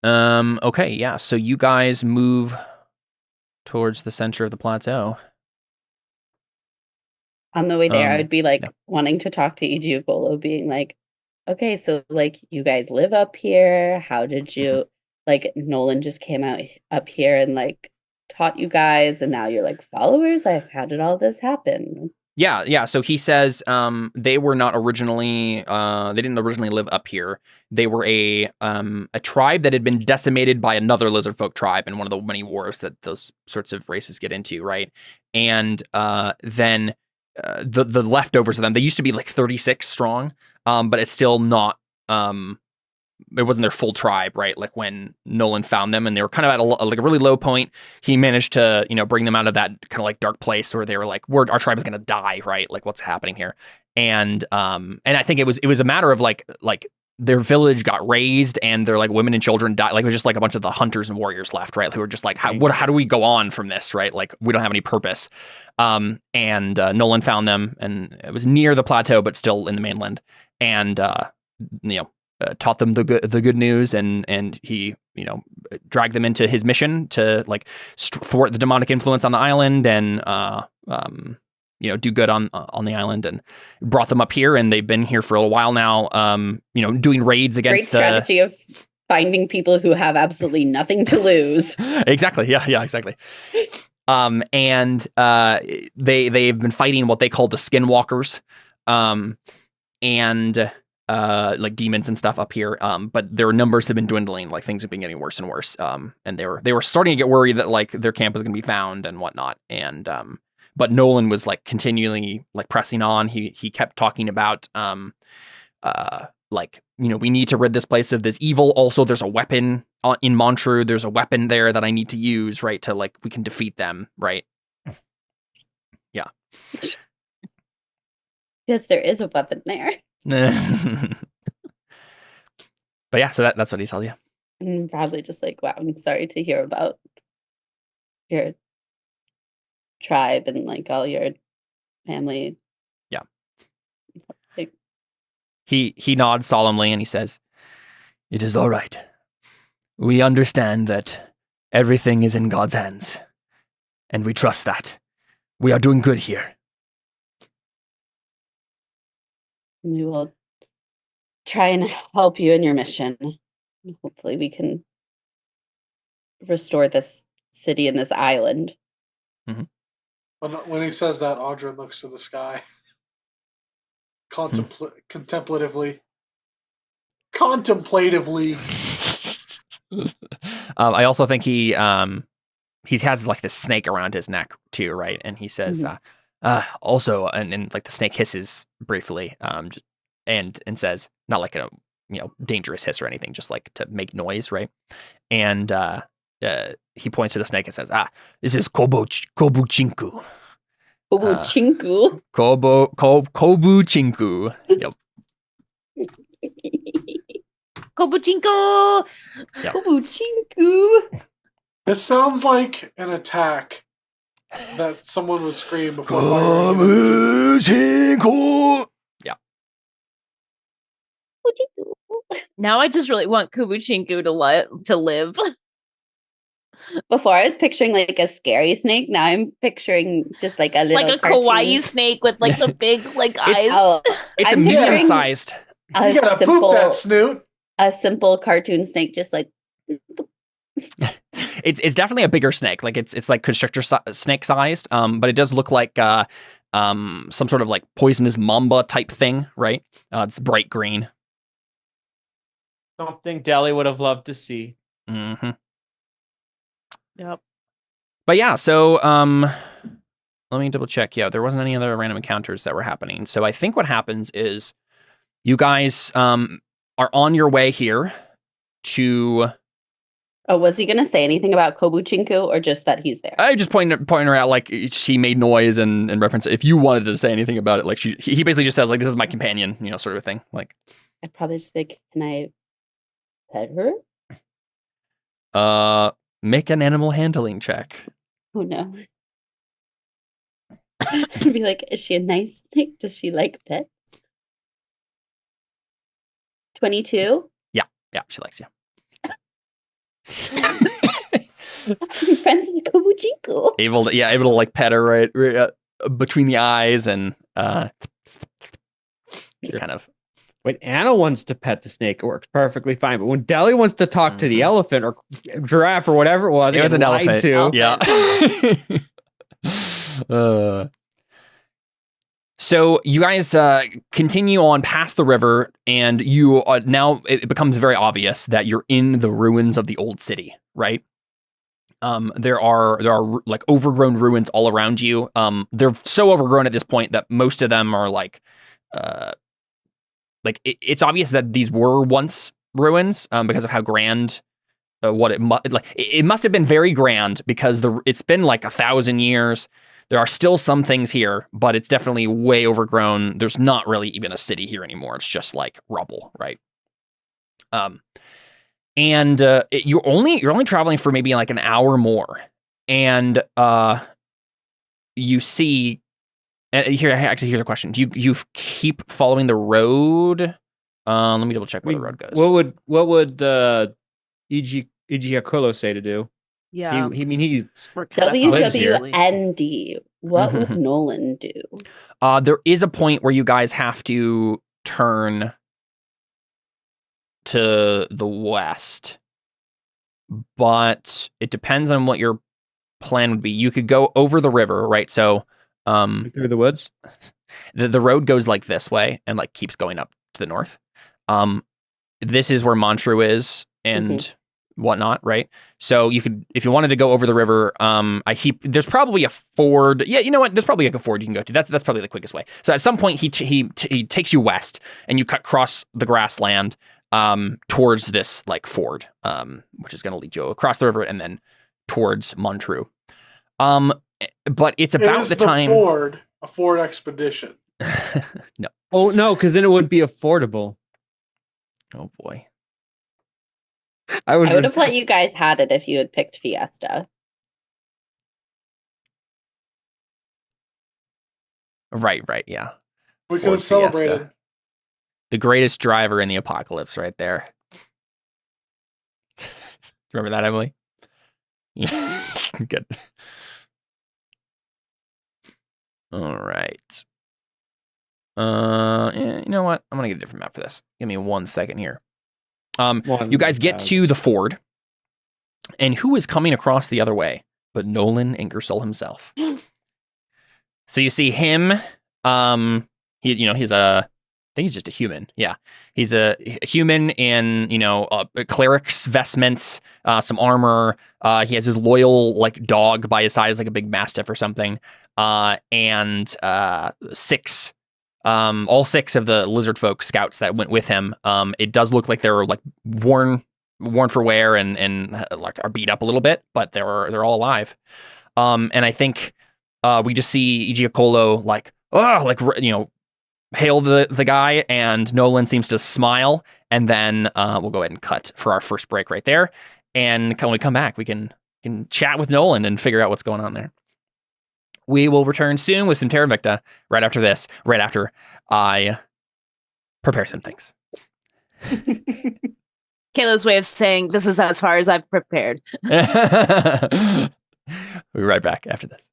Okay, yeah. So you guys move towards the center of the plateau. On the way there, I would be like yeah. wanting to talk to Igiugolo, being like, okay, so like you guys live up here. How did you like Nolan just came out up here and like taught you guys, and now you're like followers? Like, how did all this happen? Yeah. So he says they were not originally they didn't originally live up here. They were a tribe that had been decimated by another lizard folk tribe in one of the many wars that those sorts of races get into, right? And then the leftovers of them, they used to be like 36 strong, but it's still not it wasn't their full tribe, right? Like when Nolan found them, and they were kind of at a really low point. He managed to, bring them out of that kind of like dark place where they were like, our tribe is gonna die, right? Like what's happening here? And I think it was a matter of like their village got razed and their like women and children died. Like it was just like a bunch of the hunters and warriors left, right? Who were just like, how do we go on from this, right? Like we don't have any purpose. And Nolan found them, and it was near the plateau, but still in the mainland, and taught them the good news, and he dragged them into his mission to like thwart the demonic influence on the island, and do good on the island, and brought them up here, and they've been here for a little while now, doing raids against great strategy of finding people who have absolutely nothing to lose. Exactly. Yeah, exactly. And they've been fighting what they call the skinwalkers, and like demons and stuff up here. But their numbers have been dwindling, like things have been getting worse and worse. And they were starting to get worried that like their camp was going to be found and whatnot. And but Nolan was like continually like pressing on. He kept talking about we need to rid this place of this evil. Also, there's a weapon in Montreux. There's a weapon there that I need to use, right? To like, we can defeat them, right? Yeah. Yes, there is a weapon there. But yeah, so that's what he tells you. And probably just like, wow, I'm sorry to hear about your tribe and like all your family. Yeah. Like, he nods solemnly and he says, "It is all right. We understand that everything is in God's hands, and we trust that. We are doing good here." We will try and help you in your mission. Hopefully we can restore this city and this island. Mm-hmm. When he says that, Audra looks to the sky. Contemplatively. I also think he has like this snake around his neck too, right? And he says, also, and like the snake hisses briefly, and says, not like a dangerous hiss or anything, just like to make noise, right? And he points to the snake and says, "This is Kobuchinku." Kobuchinku. Kobuchinku. Yep. Kobuchinku. Yep. Kobuchinku. It sounds like an attack that someone would scream before firing. Kobuchinku. Yeah. Now I just really want Kobuchinku to live. Before I was picturing like a scary snake. Now I'm picturing just like a little like a cartoon. kawaii snake with like the big like eyes. It's I'm a medium-sized. You gotta poop that snoot. A simple cartoon snake, just like. It's definitely a bigger snake. Like it's like constrictor snake sized. But it does look like some sort of like poisonous mamba type thing, right? It's bright green. Something Deli would have loved to see. Mm-hmm. Yep. But yeah, so let me double check. Yeah, there wasn't any other random encounters that were happening. So I think what happens is you guys are on your way here to. Oh, was he going to say anything about Kobuchinku or just that he's there? I just pointing her out, like she made noise and reference. If you wanted to say anything about it, like he basically just says like, "This is my companion," sort of thing. Like, I'd probably just be like, "Can I pet her?" Make an animal handling check. Oh no. I'd be like, "Is she a nice snake? Does she like pets?" 22? Yeah, she likes you. I'm friends with Kobuchinku. Able to like pet her right between the eyes, and just kind of. When Anna wants to pet the snake, it works perfectly fine. But when Deli wants to talk to the elephant or giraffe or whatever it was an elephant. To. Yeah. So you guys continue on past the river, and you now it becomes very obvious that you're in the ruins of the old city, right? There are like overgrown ruins all around you. They're so overgrown at this point that most of them are like it's obvious that these were once ruins because of how grand it must have been very grand because it's been like 1,000 years. There are still some things here, but it's definitely way overgrown. There's not really even a city here anymore. It's just like rubble, right? You're only traveling for maybe like an hour more, and you see. Here's a question: Do you keep following the road? Let me double check where the road goes. What would Igiacolo say to do? Yeah. He's WWND. What would Nolan do? There is a point where you guys have to turn to the west, but it depends on what your plan would be. You could go over the river, right? So, through the woods. The road goes like this way and like keeps going up to the north. This is where Montreux is and whatnot, right? So you could, if you wanted to go over the river, there's probably a ford. Yeah, you know what? There's probably like a ford you can go to. That's probably the quickest way. So at some point he takes you west and you cross the grassland towards this like ford, which is going to lead you across the river and then towards Montreux. But it's about the time. A Ford expedition. No. Oh no, because then it would be affordable. Oh boy. I would have let you guys had it if you had picked Fiesta. Right, yeah. We could have celebrated. Fiesta. The greatest driver in the apocalypse right there. Remember that, Emily? Good. All right. Yeah, you know what? I'm gonna get a different map for this. Give me 1 second here. You guys get to the ford, and who is coming across the other way but Nolan Ingersoll himself? So you see him. He's I think he's just a human. Yeah, he's a human in a cleric's vestments, some armor. He has his loyal like dog by his side, is like a big mastiff or something. And all six of the lizard folk scouts that went with him. It does look like they're like worn for wear and like are beat up a little bit, but they're all alive. And I think we just see Igiacolo hail the guy, and Nolan seems to smile, and then we'll go ahead and cut for our first break right there. And when we come back, we can chat with Nolan and figure out what's going on there. We will return soon with some Terra Invicta right after this, right after I prepare some things. Kayla's way of saying this is as far as I've prepared. We'll be right back after this.